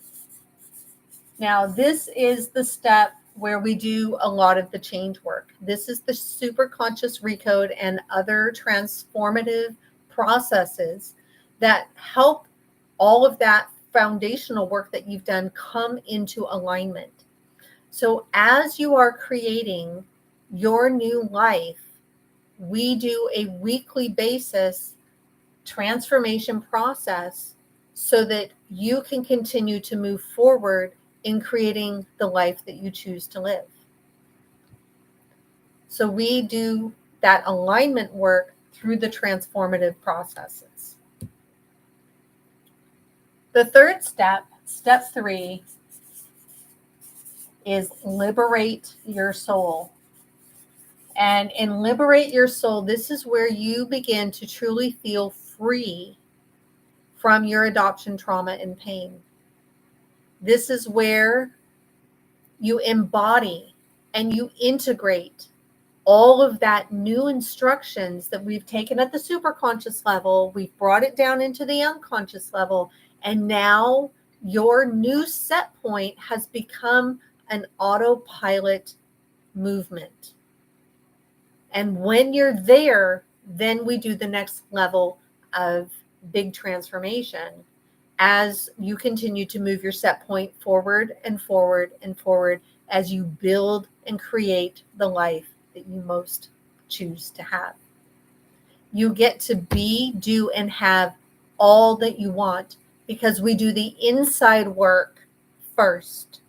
Speaker 1: Now, this is the step where we do a lot of the change work. This is the super conscious recode and other transformative processes that help all of that foundational work that you've done come into alignment. So as you are creating your new life, we do a weekly basis transformation process so that you can continue to move forward in creating the life that you choose to live. So we do that alignment work through the transformative processes. The third step, step 3, is liberate your soul. And in liberate your soul, this is where you begin to truly feel free from your adoption trauma and pain. This is where you embody and you integrate all of that new instructions that we've taken at the superconscious level. We've brought it down into the unconscious level. And now your new set point has become an autopilot movement. And when you're there, then we do the next level of big transformation as you continue to move your set point forward and forward and forward as you build and create the life that you most choose to have. You get to be, do, and have all that you want because we do the inside work first.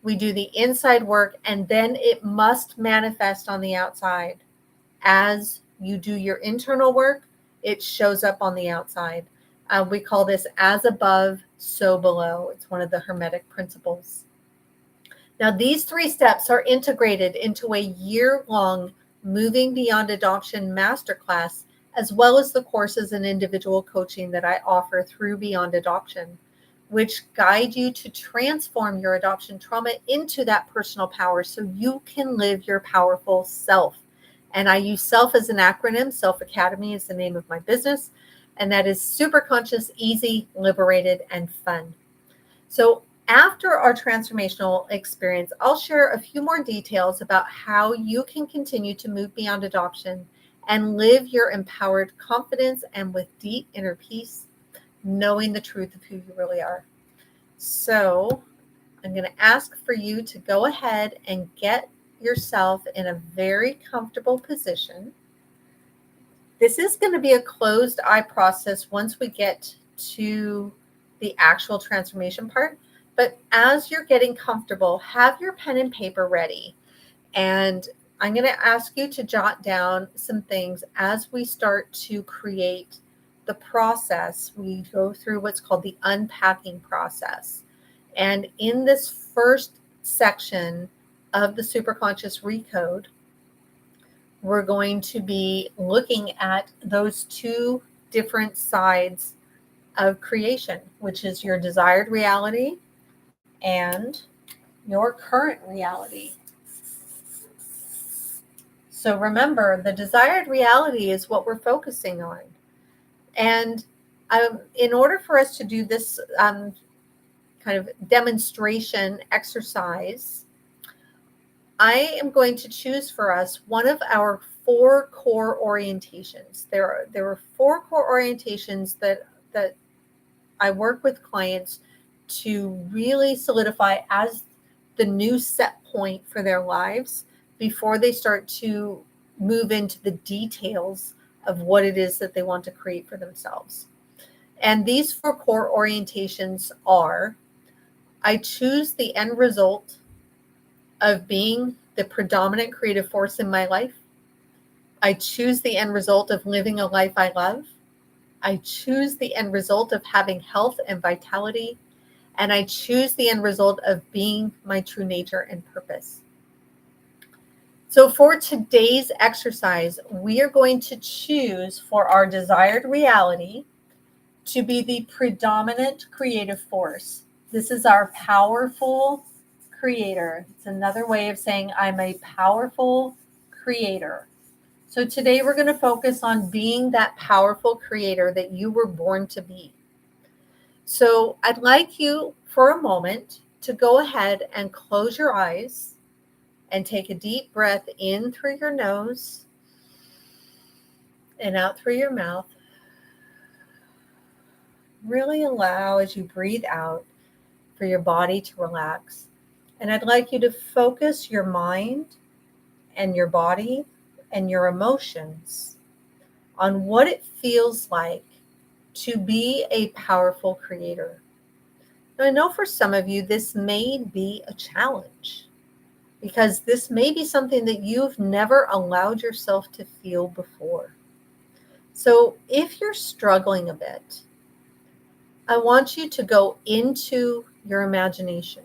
Speaker 1: We do the inside work and then it must manifest on the outside. As you do your internal work, it shows up on the outside. We call this as above, so below. It's one of the Hermetic principles. Now, these 3 steps are integrated into a year-long Moving Beyond Adoption masterclass, as well as the courses and individual coaching that I offer through Beyond Adoption, which guide you to transform your adoption trauma into that personal power so you can live your powerful self. And I use SELF as an acronym. Self Academy is the name of my business. And that is super conscious, easy, liberated, and fun. So after our transformational experience, I'll share a few more details about how you can continue to move beyond adoption and live your empowered confidence and with deep inner peace, knowing the truth of who you really are. So I'm going to ask for you to go ahead and get yourself in a very comfortable position. This is going to be a closed eye process once we get to the actual transformation part. But as you're getting comfortable, have your pen and paper ready. And I'm going to ask you to jot down some things as we start to create the process. We go through what's called the unpacking process. And in this first section of the superconscious recode, we're going to be looking at those two different sides of creation, which is your desired reality and your current reality. So remember, the desired reality is what we're focusing on. And in order for us to do this kind of demonstration exercise, I am going to choose for us one of our 4 core orientations. There are 4 core orientations that I work with clients to really solidify as the new set point for their lives before they start to move into the details of what it is that they want to create for themselves. And these 4 core orientations are: I choose the end result of being the predominant creative force in my life. I choose the end result of living a life I love. I choose the end result of having health and vitality. And I choose the end result of being my true nature and purpose. So for today's exercise, we are going to choose for our desired reality to be the predominant creative force. This is our powerful creator. It's another way of saying I'm a powerful creator. So today we're going to focus on being that powerful creator that you were born to be. So I'd like you for a moment to go ahead and close your eyes and take a deep breath in through your nose and out through your mouth. Really allow, as you breathe out, for your body to relax. And I'd like you to focus your mind and your body and your emotions on what it feels like to be a powerful creator. Now, I know for some of you, this may be a challenge because this may be something that you've never allowed yourself to feel before. So if you're struggling a bit, I want you to go into your imagination.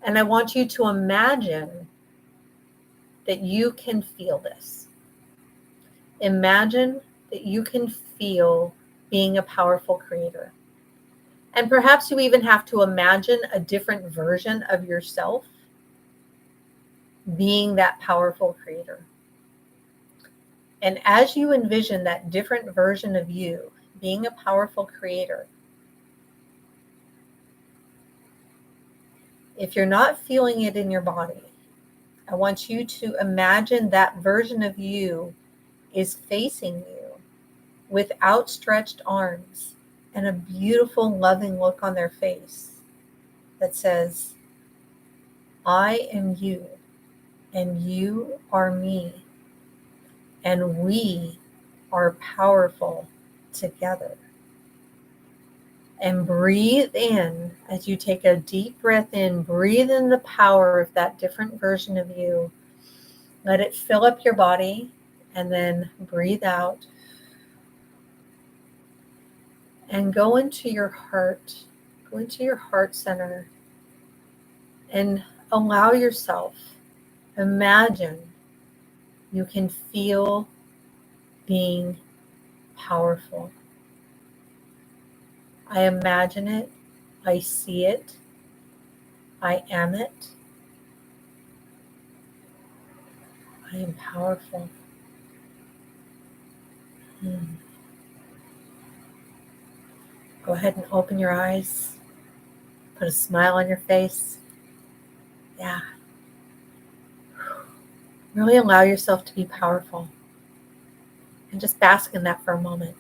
Speaker 1: And I want you to imagine that you can feel this. Imagine that you can feel being a powerful creator. And perhaps you even have to imagine a different version of yourself being that powerful creator. And as you envision that different version of you being a powerful creator, if you're not feeling it in your body, I want you to imagine that version of you is facing you with outstretched arms and a beautiful, loving look on their face that says, I am you, and you are me, and we are powerful together. And breathe in as you take a deep breath in. Breathe in the power of that different version of you. Let it fill up your body, and then breathe out. And go into your heart. Go into your heart center and allow yourself, imagine you can feel being powerful. I imagine it. I see it. I am it. I am powerful. Go ahead and open your eyes. Put a smile on your face. Yeah. Really allow yourself to be powerful. And just bask in that for a moment.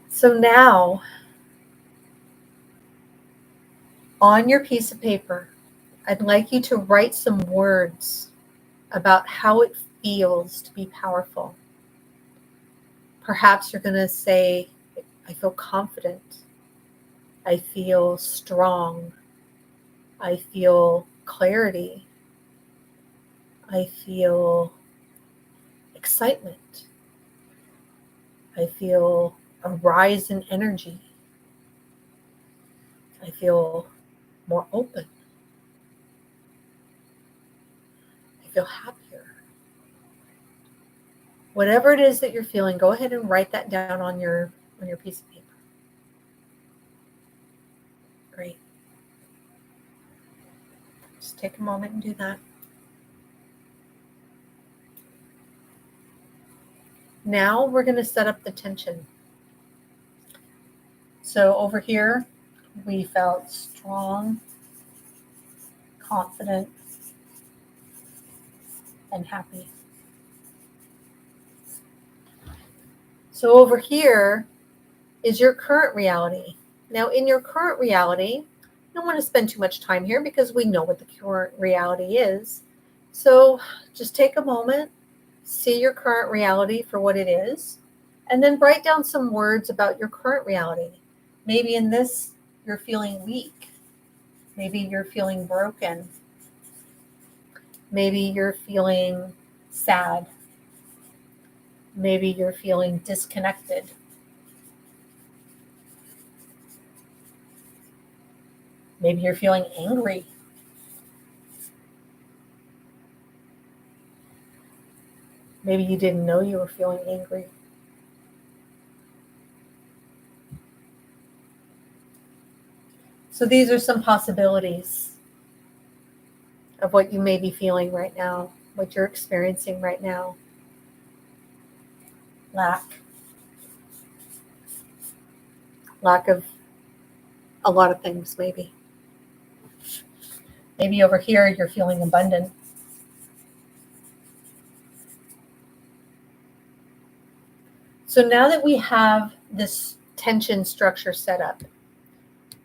Speaker 1: So now, on your piece of paper, I'd like you to write some words about how it feels to be powerful. Perhaps you're going to say, I feel confident. I feel strong. I feel clarity. I feel excitement. I feel a rise in energy. I feel more open. I feel happier. Whatever it is that you're feeling, go ahead and write that down on your piece of paper. Great. Just take a moment and do that. Now we're going to set up the tension. So over here, we felt strong, confident, and happy. So over here is your current reality. Now in your current reality, I don't want to spend too much time here because we know what the current reality is. So just take a moment, see your current reality for what it is, and then write down some words about your current reality. Maybe in this, you're feeling weak. Maybe you're feeling broken. Maybe you're feeling sad. Maybe you're feeling disconnected. Maybe you're feeling angry. Maybe you didn't know you were feeling angry. So these are some possibilities of what you may be feeling right now, what you're experiencing right now. Lack of a lot of things, maybe. Maybe over here you're feeling abundant. So now that we have this tension structure set up,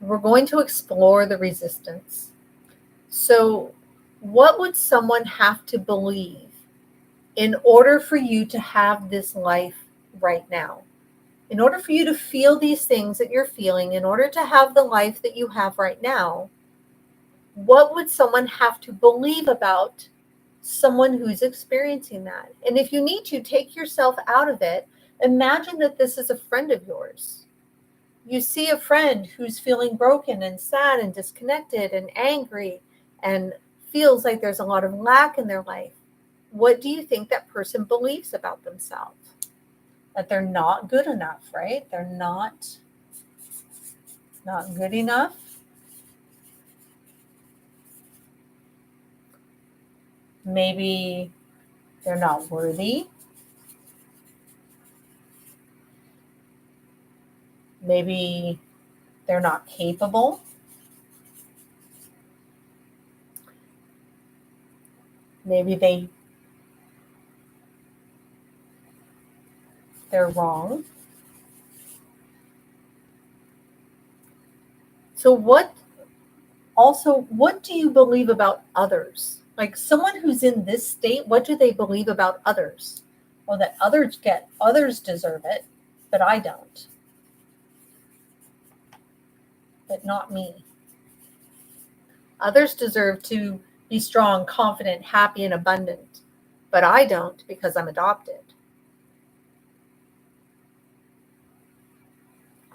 Speaker 1: we're going to explore the resistance. So what would someone have to believe in order for you to have this life right now? In order for you to feel these things that you're feeling, in order to have the life that you have right now, what would someone have to believe about someone who's experiencing that? And if you need to, take yourself out of it. Imagine that this is a friend of yours. You see a friend who's feeling broken and sad and disconnected and angry and feels like there's a lot of lack in their life. What do you think that person believes about themselves? That they're not good enough, right? They're not good enough. Maybe they're not worthy. Maybe they're not capable. Maybe they're wrong. So what do you believe about others? Like someone who's in this state, what do they believe about others? Well, that others deserve it, but I don't. But not me. Others deserve to be strong, confident, happy, and abundant, but I don't because I'm adopted.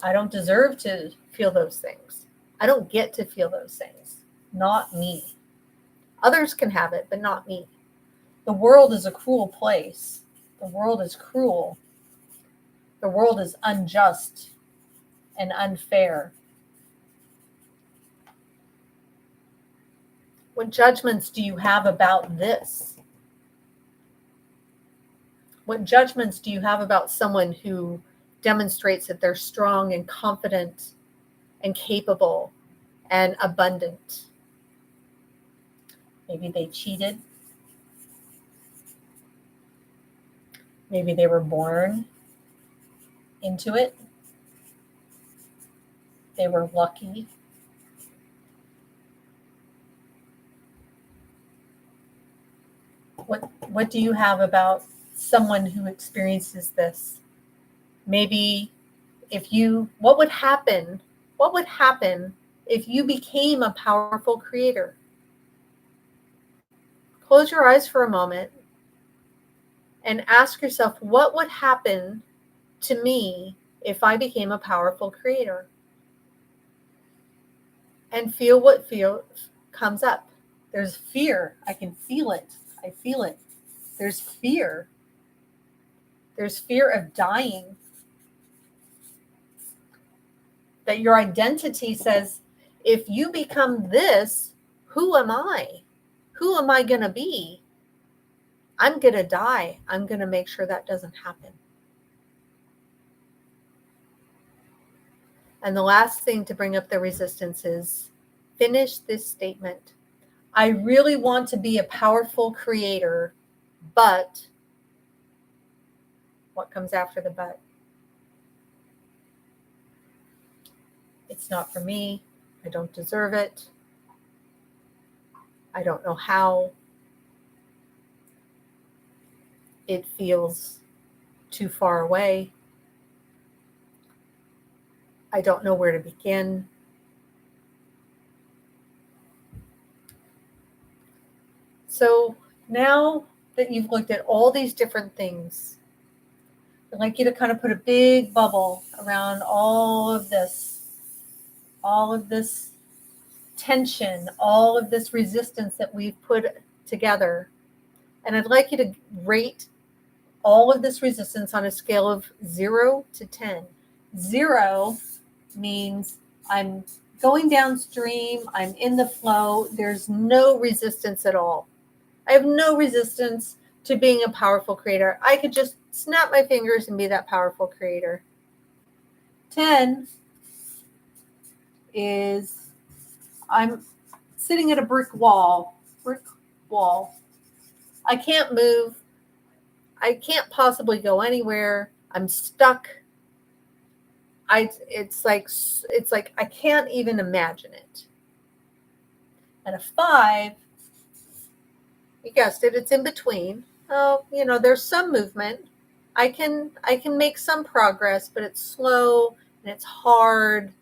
Speaker 1: I don't deserve to feel those things. I don't get to feel those things. Not me. Others can have it, but not me. The world is a cruel place. The world is cruel. The world is unjust and unfair. What judgments do you have about this? What judgments do you have about someone who demonstrates that they're strong and confident and capable and abundant? Maybe they cheated. Maybe they were born into it. They were lucky. What do you have about someone who experiences this? Maybe what would happen if you became a powerful creator? close your eyes for a moment and ask yourself, what would happen to me if I became a powerful creator? And feel what feel comes up. There's fear. I can feel it. I feel it. There's fear. There's fear of dying. That your identity says, if you become this, who am I? Who am I going to be? I'm going to die. I'm going to make sure that doesn't happen. And the last thing to bring up the resistance is finish this statement. I really want to be a powerful creator, but what comes after the but? It's not for me. I don't deserve it. I don't know how. It feels too far away. I don't know where to begin. So now that you've looked at all these different things, I'd like you to kind of put a big bubble around all of this tension, all of this resistance that we've put together. And I'd like you to rate all of this resistance on a scale of 0 to 10. 0 means I'm going downstream, I'm in the flow, there's no resistance at all. I have no resistance to being a powerful creator. I could just snap my fingers and be that powerful creator. 10 is I'm sitting at a brick wall. I can't move. I can't possibly go anywhere. I'm stuck. It's like I can't even imagine it. And a 5, you guessed it, it's in between. Oh, there's some movement. I can make some progress, but it's slow and it's hard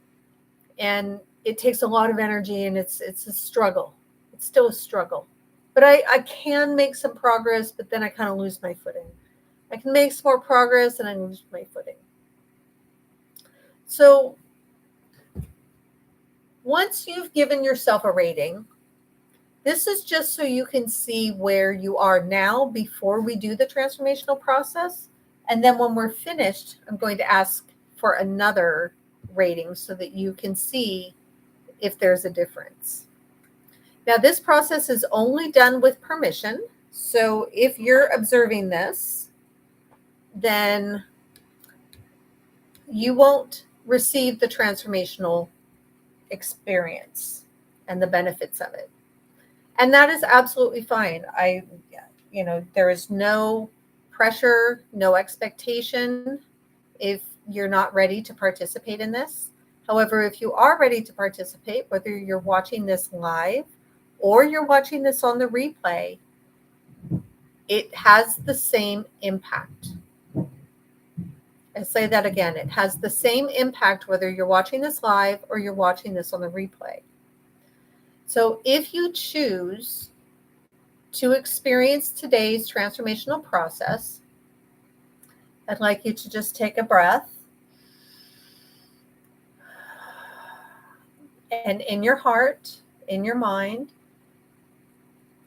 Speaker 1: and it takes a lot of energy and it's a struggle. It's still a struggle. But I can make some progress, but then I kind of lose my footing. I can make some more progress and I lose my footing. So once you've given yourself a rating, this is just so you can see where you are now before we do the transformational process. And then when we're finished, I'm going to ask for another rating so that you can see if there's a difference. Now, this process is only done with permission. So if you're observing this, then you won't receive the transformational experience and the benefits of it. And that is absolutely fine. There is no pressure, no expectation if you're not ready to participate in this. However, if you are ready to participate, whether you're watching this live or you're watching this on the replay, it has the same impact. I say that again. It has the same impact whether you're watching this live or you're watching this on the replay. So if you choose to experience today's transformational process, I'd like you to just take a breath. And in your heart, in your mind,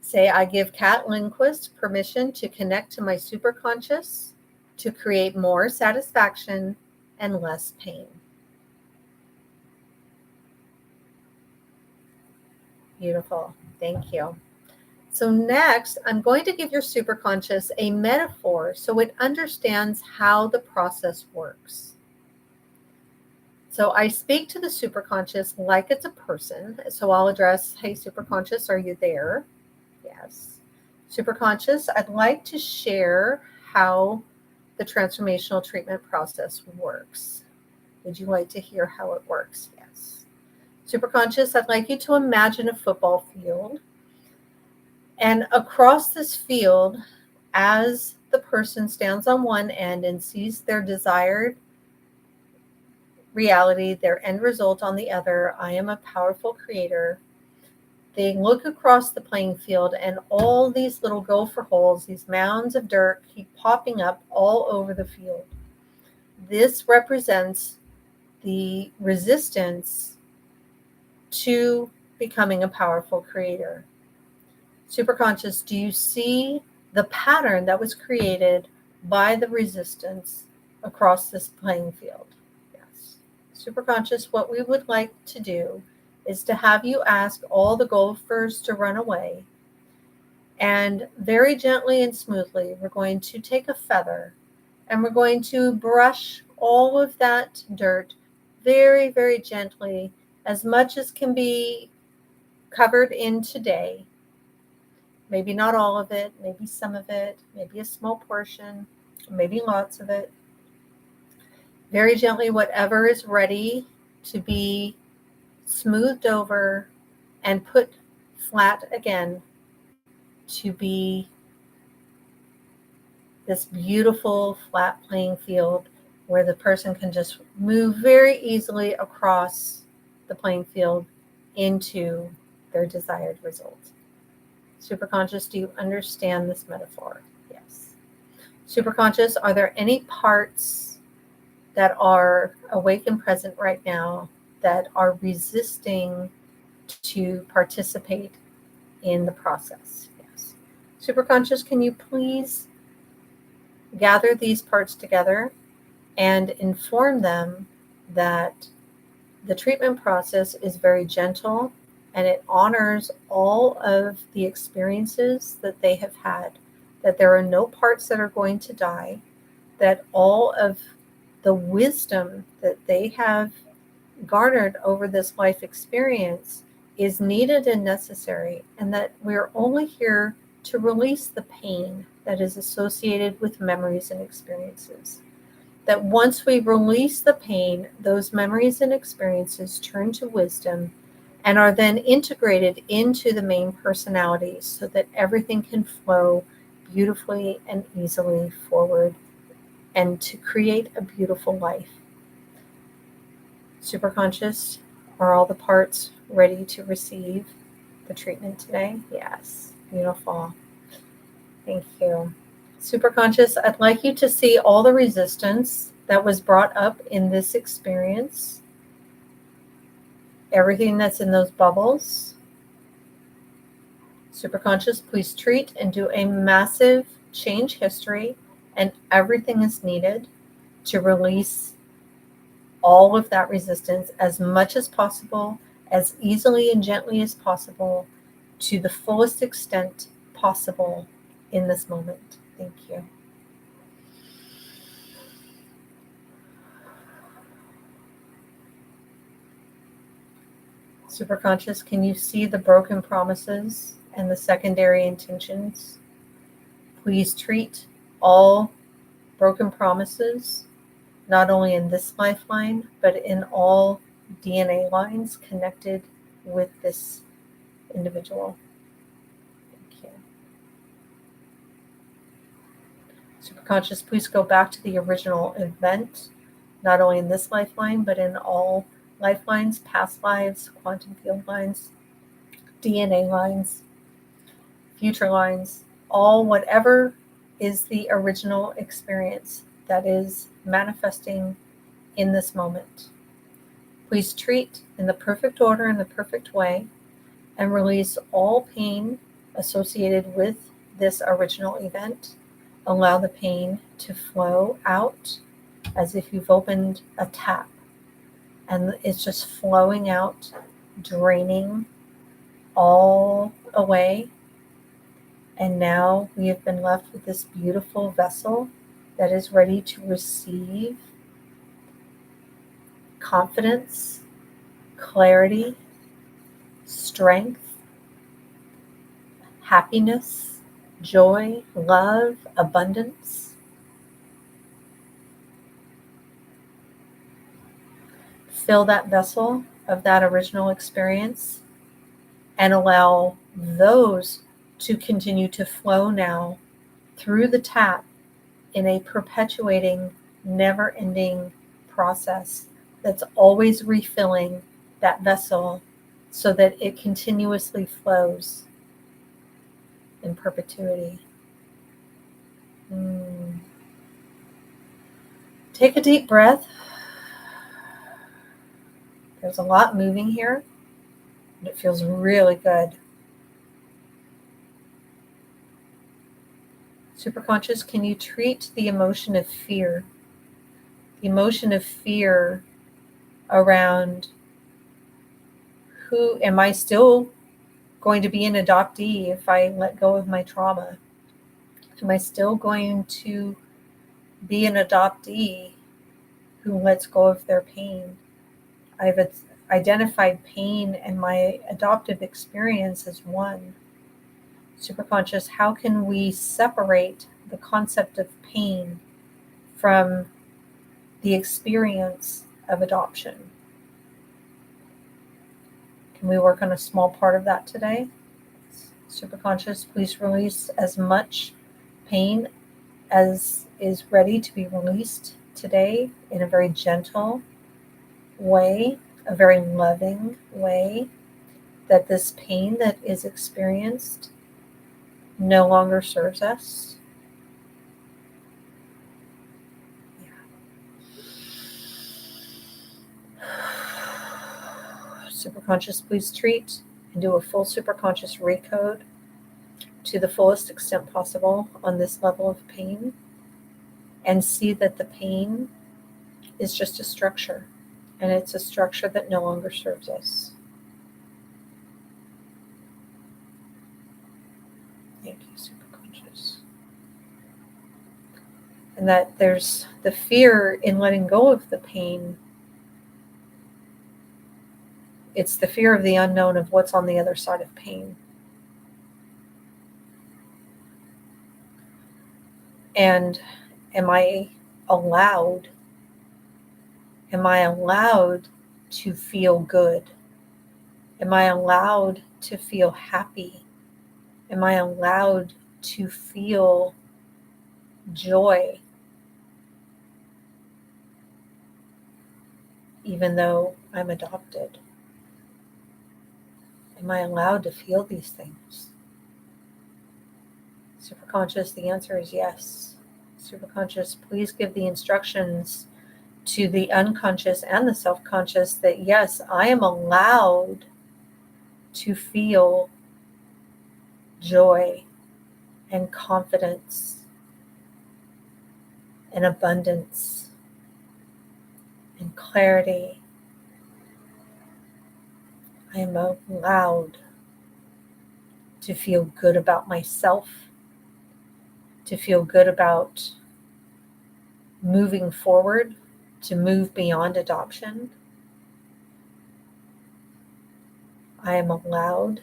Speaker 1: say, I give Kat Linquist permission to connect to my superconscious to create more satisfaction and less pain. Beautiful. Thank you. So next, I'm going to give your superconscious a metaphor so it understands how the process works. So I speak to the superconscious like it's a person. So I'll address, hey, superconscious, are you there? Yes. Superconscious, I'd like to share how the transformational treatment process works. Would you like to hear how it works? Yes. Superconscious, I'd like you to imagine a football field. And across this field, as the person stands on one end and sees their desired reality, their end result on the other, I am a powerful creator. they look across the playing field, and all these little gopher holes, these mounds of dirt, keep popping up all over the field. This represents the resistance to becoming a powerful creator. Superconscious, do you see the pattern that was created by the resistance across this playing field? Yes. Superconscious, what we would like to do is to have you ask all the gophers to run away. And very gently and smoothly, we're going to take a feather and we're going to brush all of that dirt very, very gently, as much as can be covered in today. Maybe not all of it, maybe some of it, maybe a small portion, maybe lots of it. Very gently, whatever is ready to be smoothed over and put flat again to be this beautiful flat playing field where the person can just move very easily across the playing field into their desired result. Superconscious, do you understand this metaphor? Yes. Superconscious, are there any parts that are awake and present right now that are resisting to participate in the process? Yes. Superconscious, can you please gather these parts together and inform them that the treatment process is very gentle and it honors all of the experiences that they have had, that there are no parts that are going to die, that all of the wisdom that they have garnered over this life experience is needed and necessary, and that we're only here to release the pain that is associated with memories and experiences. That once we release the pain, those memories and experiences turn to wisdom and are then integrated into the main personality so that everything can flow beautifully and easily forward and to create a beautiful life. Superconscious, are all the parts ready to receive the treatment today? Yes. Beautiful. Thank you. Superconscious, I'd like you to see all the resistance that was brought up in this experience, everything that's in those bubbles. Superconscious, please treat and do a massive change history, and everything is needed to release all of that resistance as much as possible, as easily and gently as possible, to the fullest extent possible in this moment. Thank you. Superconscious, can you see the broken promises and the secondary intentions? Please treat all broken promises, not only in this lifeline, but in all DNA lines connected with this individual. Thank you. Superconscious, please go back to the original event, not only in this lifeline, but in all lifelines, past lives, quantum field lines, DNA lines, future lines, all whatever is the original experience that is manifesting in this moment. Please treat in the perfect order and the perfect way and release all pain associated with this original event. Allow the pain to flow out as if you've opened a tap and it's just flowing out, draining all away. And now we have been left with this beautiful vessel that is ready to receive confidence, clarity, strength, happiness, joy, love, abundance. Fill that vessel of that original experience and allow those to continue to flow now through the tap in a perpetuating, never-ending process that's always refilling that vessel so that it continuously flows in perpetuity. Take a deep breath. There's a lot moving here, and it feels really good. Superconscious, can you treat the emotion of fear? The emotion of fear around who am I still going to be an adoptee if I let go of my trauma? Am I still going to be an adoptee who lets go of their pain? I've identified pain and my adoptive experience as one. Superconscious, how can we separate the concept of pain from the experience of adoption? Can we work on a small part of that today? Superconscious, please release as much pain as is ready to be released today in a very gentle way, a very loving way, that this pain that is experienced no longer serves us. Superconscious, please treat and do a full superconscious recode to the fullest extent possible on this level of pain, and see that the pain is just a structure, and it's a structure that no longer serves us. Thank you, superconscious. And that there's the fear in letting go of the pain. It's the fear of the unknown, of what's on the other side of pain. And am I allowed to feel good? Am I allowed to feel happy? Am I allowed to feel joy, even though I'm adopted? Am I allowed to feel these things? Superconscious, the answer is yes. Superconscious, please give the instructions to the unconscious and the self-conscious that yes, I am allowed to feel joy and confidence and abundance and clarity. I am allowed to feel good about myself, to feel good about moving forward, to move beyond adoption. I am allowed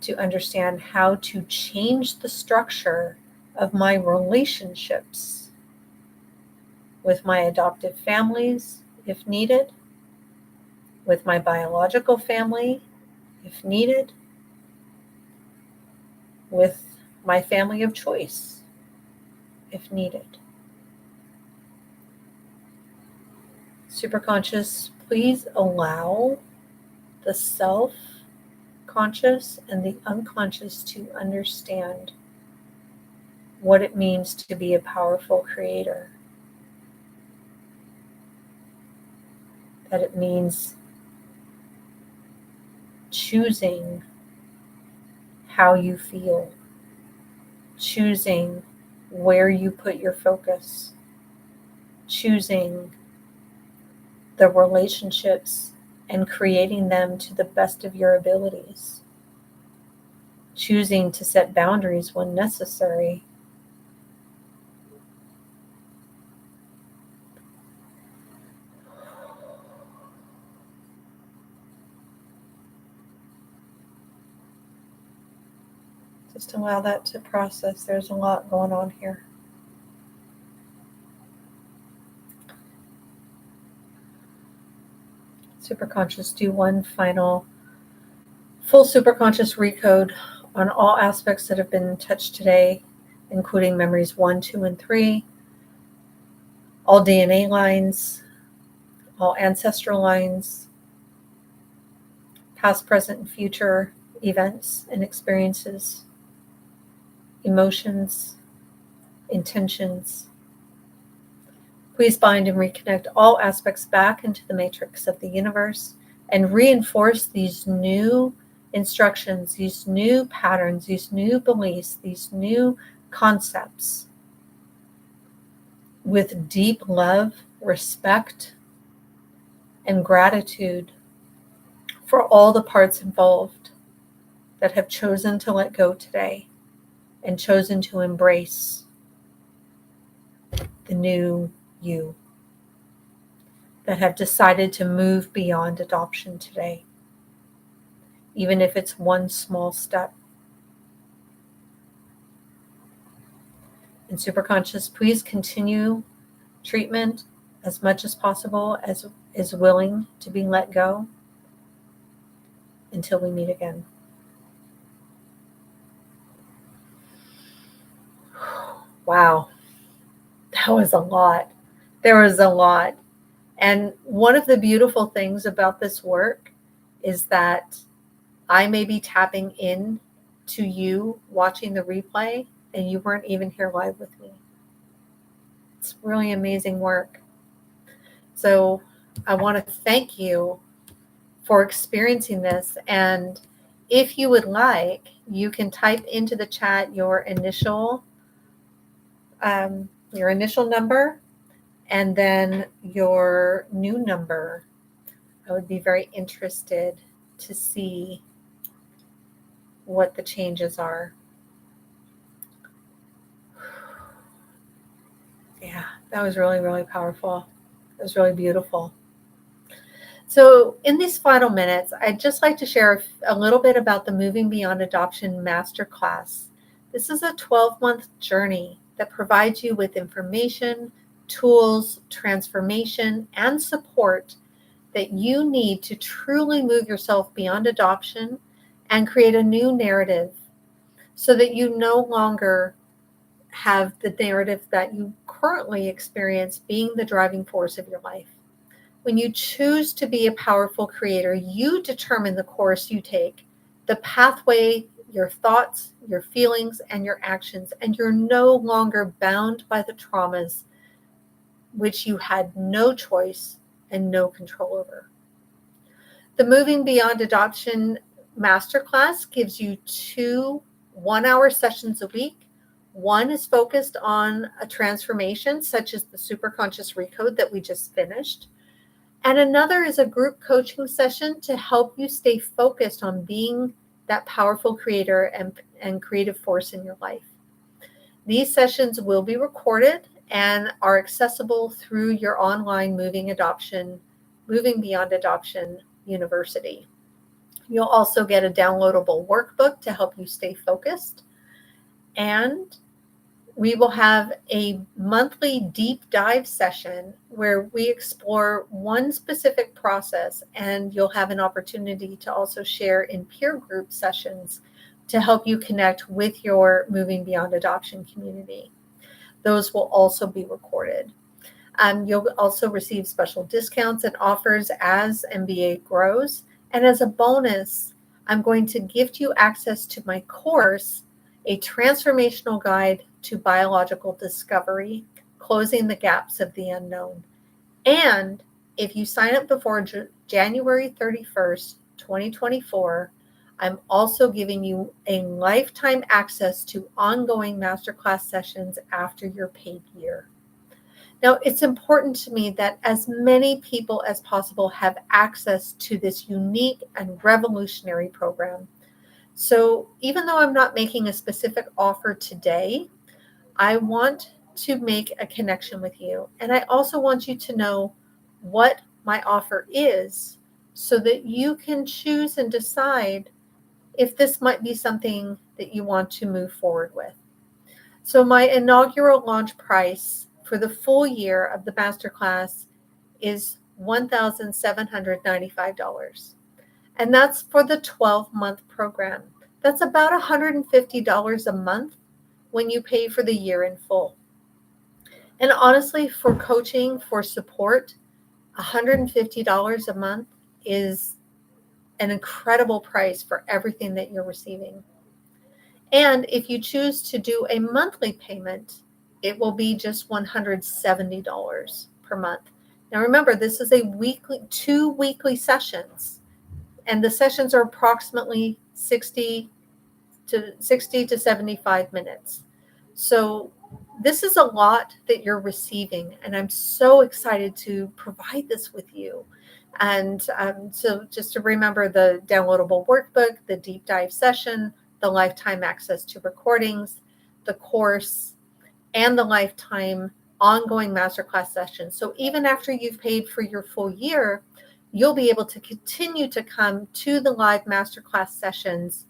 Speaker 1: to understand how to change the structure of my relationships with my adoptive families, if needed, with my biological family, if needed, with my family of choice, if needed. Superconscious, please allow the self-conscious and the unconscious to understand what it means to be a powerful creator. That it means choosing how you feel, choosing where you put your focus, choosing the relationships and creating them to the best of your abilities, choosing to set boundaries when necessary. Just allow that to process. There's a lot going on here. Superconscious, do one final full superconscious recode on all aspects that have been touched today, including memories 1, 2, and 3, all DNA lines, all ancestral lines, past, present, and future events and experiences, emotions, intentions. Please bind and reconnect all aspects back into the matrix of the universe and reinforce these new instructions, these new patterns, these new beliefs, these new concepts with deep love, respect, and gratitude for all the parts involved that have chosen to let go today and chosen to embrace the new you, that have decided to move beyond adoption today, even if it's one small step. And Superconscious, please continue treatment as much as possible, as is willing to be let go, until we meet again. Wow, that was a lot. There was a lot. And one of the beautiful things about this work is that I may be tapping in to you watching the replay and you weren't even here live with me. It's really amazing work. So I want to thank you for experiencing this. And if you would like, you can type into the chat your initial number and then your new number. I would be very interested to see what the changes are. Yeah, that was really, really powerful. It was really beautiful. So in these final minutes, I'd just like to share a little bit about the Moving Beyond Adoption Masterclass. This is a 12-month journey that provides you with information, tools, transformation, and support that you need to truly move yourself beyond adoption and create a new narrative so that you no longer have the narrative that you currently experience being the driving force of your life. When you choose to be a powerful creator, you determine the course you take, the pathway, your thoughts, your feelings, and your actions, and you're no longer bound by the traumas which you had no choice and no control over. The Moving Beyond Adoption Masterclass gives you 2 one-hour sessions a week. One is focused on a transformation, such as the Superconscious Recode that we just finished. And another is a group coaching session to help you stay focused on being that powerful creator and creative force in your life. These sessions will be recorded and are accessible through your online Moving Beyond Adoption University. You'll also get a downloadable workbook to help you stay focused. And we will have a monthly deep dive session where we explore one specific process, and you'll have an opportunity to also share in peer group sessions to help you connect with your Moving Beyond Adoption community. Those will also be recorded. You'll also receive special discounts and offers as MBA grows. And as a bonus, I'm going to gift you access to my course, A Transformational Guide to Biological Discovery, Closing the Gaps of the Unknown. And if you sign up before January 31st, 2024, I'm also giving you a lifetime access to ongoing masterclass sessions after your paid year. Now, it's important to me that as many people as possible have access to this unique and revolutionary program. So even though I'm not making a specific offer today, I want to make a connection with you. And I also want you to know what my offer is so that you can choose and decide if this might be something that you want to move forward with. So my inaugural launch price for the full year of the masterclass is $1,795. And that's for the 12-month program. That's about $150 a month when you pay for the year in full. And honestly, for coaching, for support, $150 a month is an incredible price for everything that you're receiving. And if you choose to do a monthly payment, it will be just $170 per month. Now remember, this is two weekly sessions, and the sessions are approximately 60 to 75 minutes. So this is a lot that you're receiving, and I'm so excited to provide this with you. And so just to remember, the downloadable workbook, the deep dive session, the lifetime access to recordings, the course, and the lifetime ongoing masterclass sessions. So even after you've paid for your full year, you'll be able to continue to come to the live masterclass sessions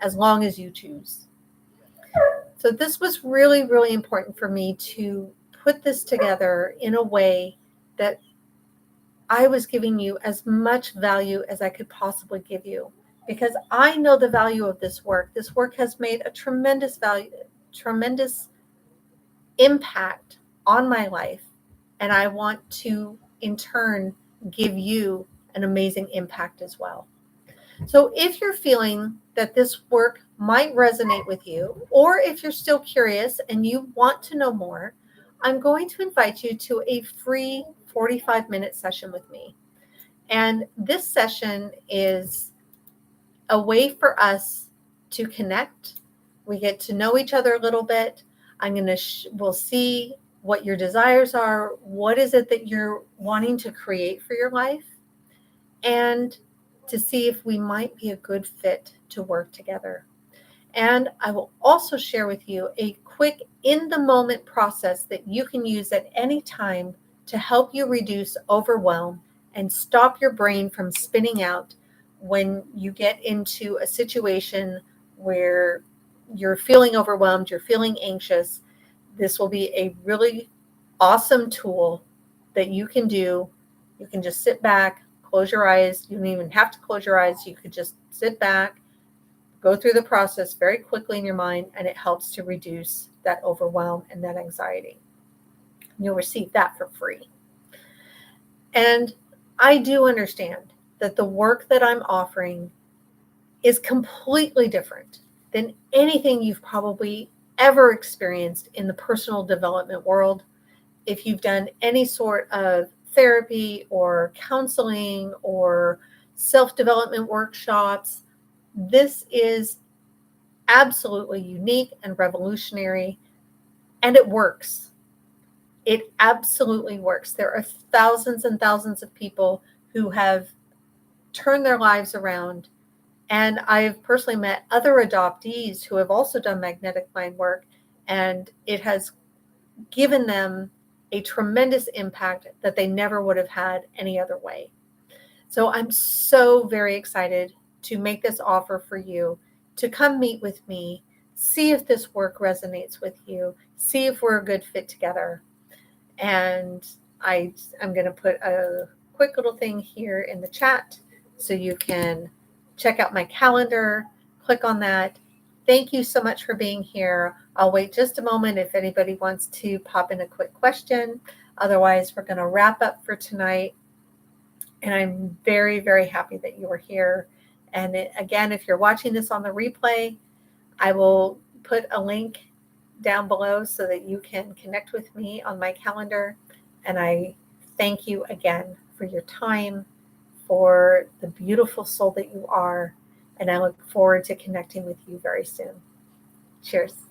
Speaker 1: as long as you choose. So this was really, really important for me to put this together in a way that I was giving you as much value as I could possibly give you, because I know the value of this work. This work has made a tremendous impact on my life, and I want to, in turn, give you an amazing impact as well. So if you're feeling that this work might resonate with you, or if you're still curious and you want to know more, I'm going to invite you to a free 45-minute session with me. And this session is a way for us to connect. We get to know each other a little bit. We'll see what your desires are. What is it that you're wanting to create for your life? And to see if we might be a good fit to work together. And I will also share with you a quick in-the-moment process that you can use at any time to help you reduce overwhelm and stop your brain from spinning out when you get into a situation where you're feeling overwhelmed, you're feeling anxious. This will be a really awesome tool that you can do. You can just sit back, close your eyes. You don't even have to close your eyes. You could just sit back, go through the process very quickly in your mind, and it helps to reduce that overwhelm and that anxiety. You'll receive that for free. And I do understand that the work that I'm offering is completely different than anything you've probably ever experienced in the personal development world. If you've done any sort of therapy or counseling or self-development workshops, this is absolutely unique and revolutionary, and it works. It absolutely works. There are thousands and thousands of people who have turned their lives around, and I've personally met other adoptees who have also done magnetic mind work, and it has given them a tremendous impact that they never would have had any other way. So I'm so very excited to make this offer for you to come meet with me, see if this work resonates with you, see if we're a good fit together. And I'm going to put a quick little thing here in the chat so you can check out my calendar, click on that. Thank you so much for being here. I'll wait just a moment if anybody wants to pop in a quick question. Otherwise, we're going to wrap up for tonight. And I'm very, very happy that you are here. And again, if you're watching this on the replay, I will put a link down below so that you can connect with me on my calendar. And I thank you again for your time, for the beautiful soul that you are. And I look forward to connecting with you very soon. Cheers.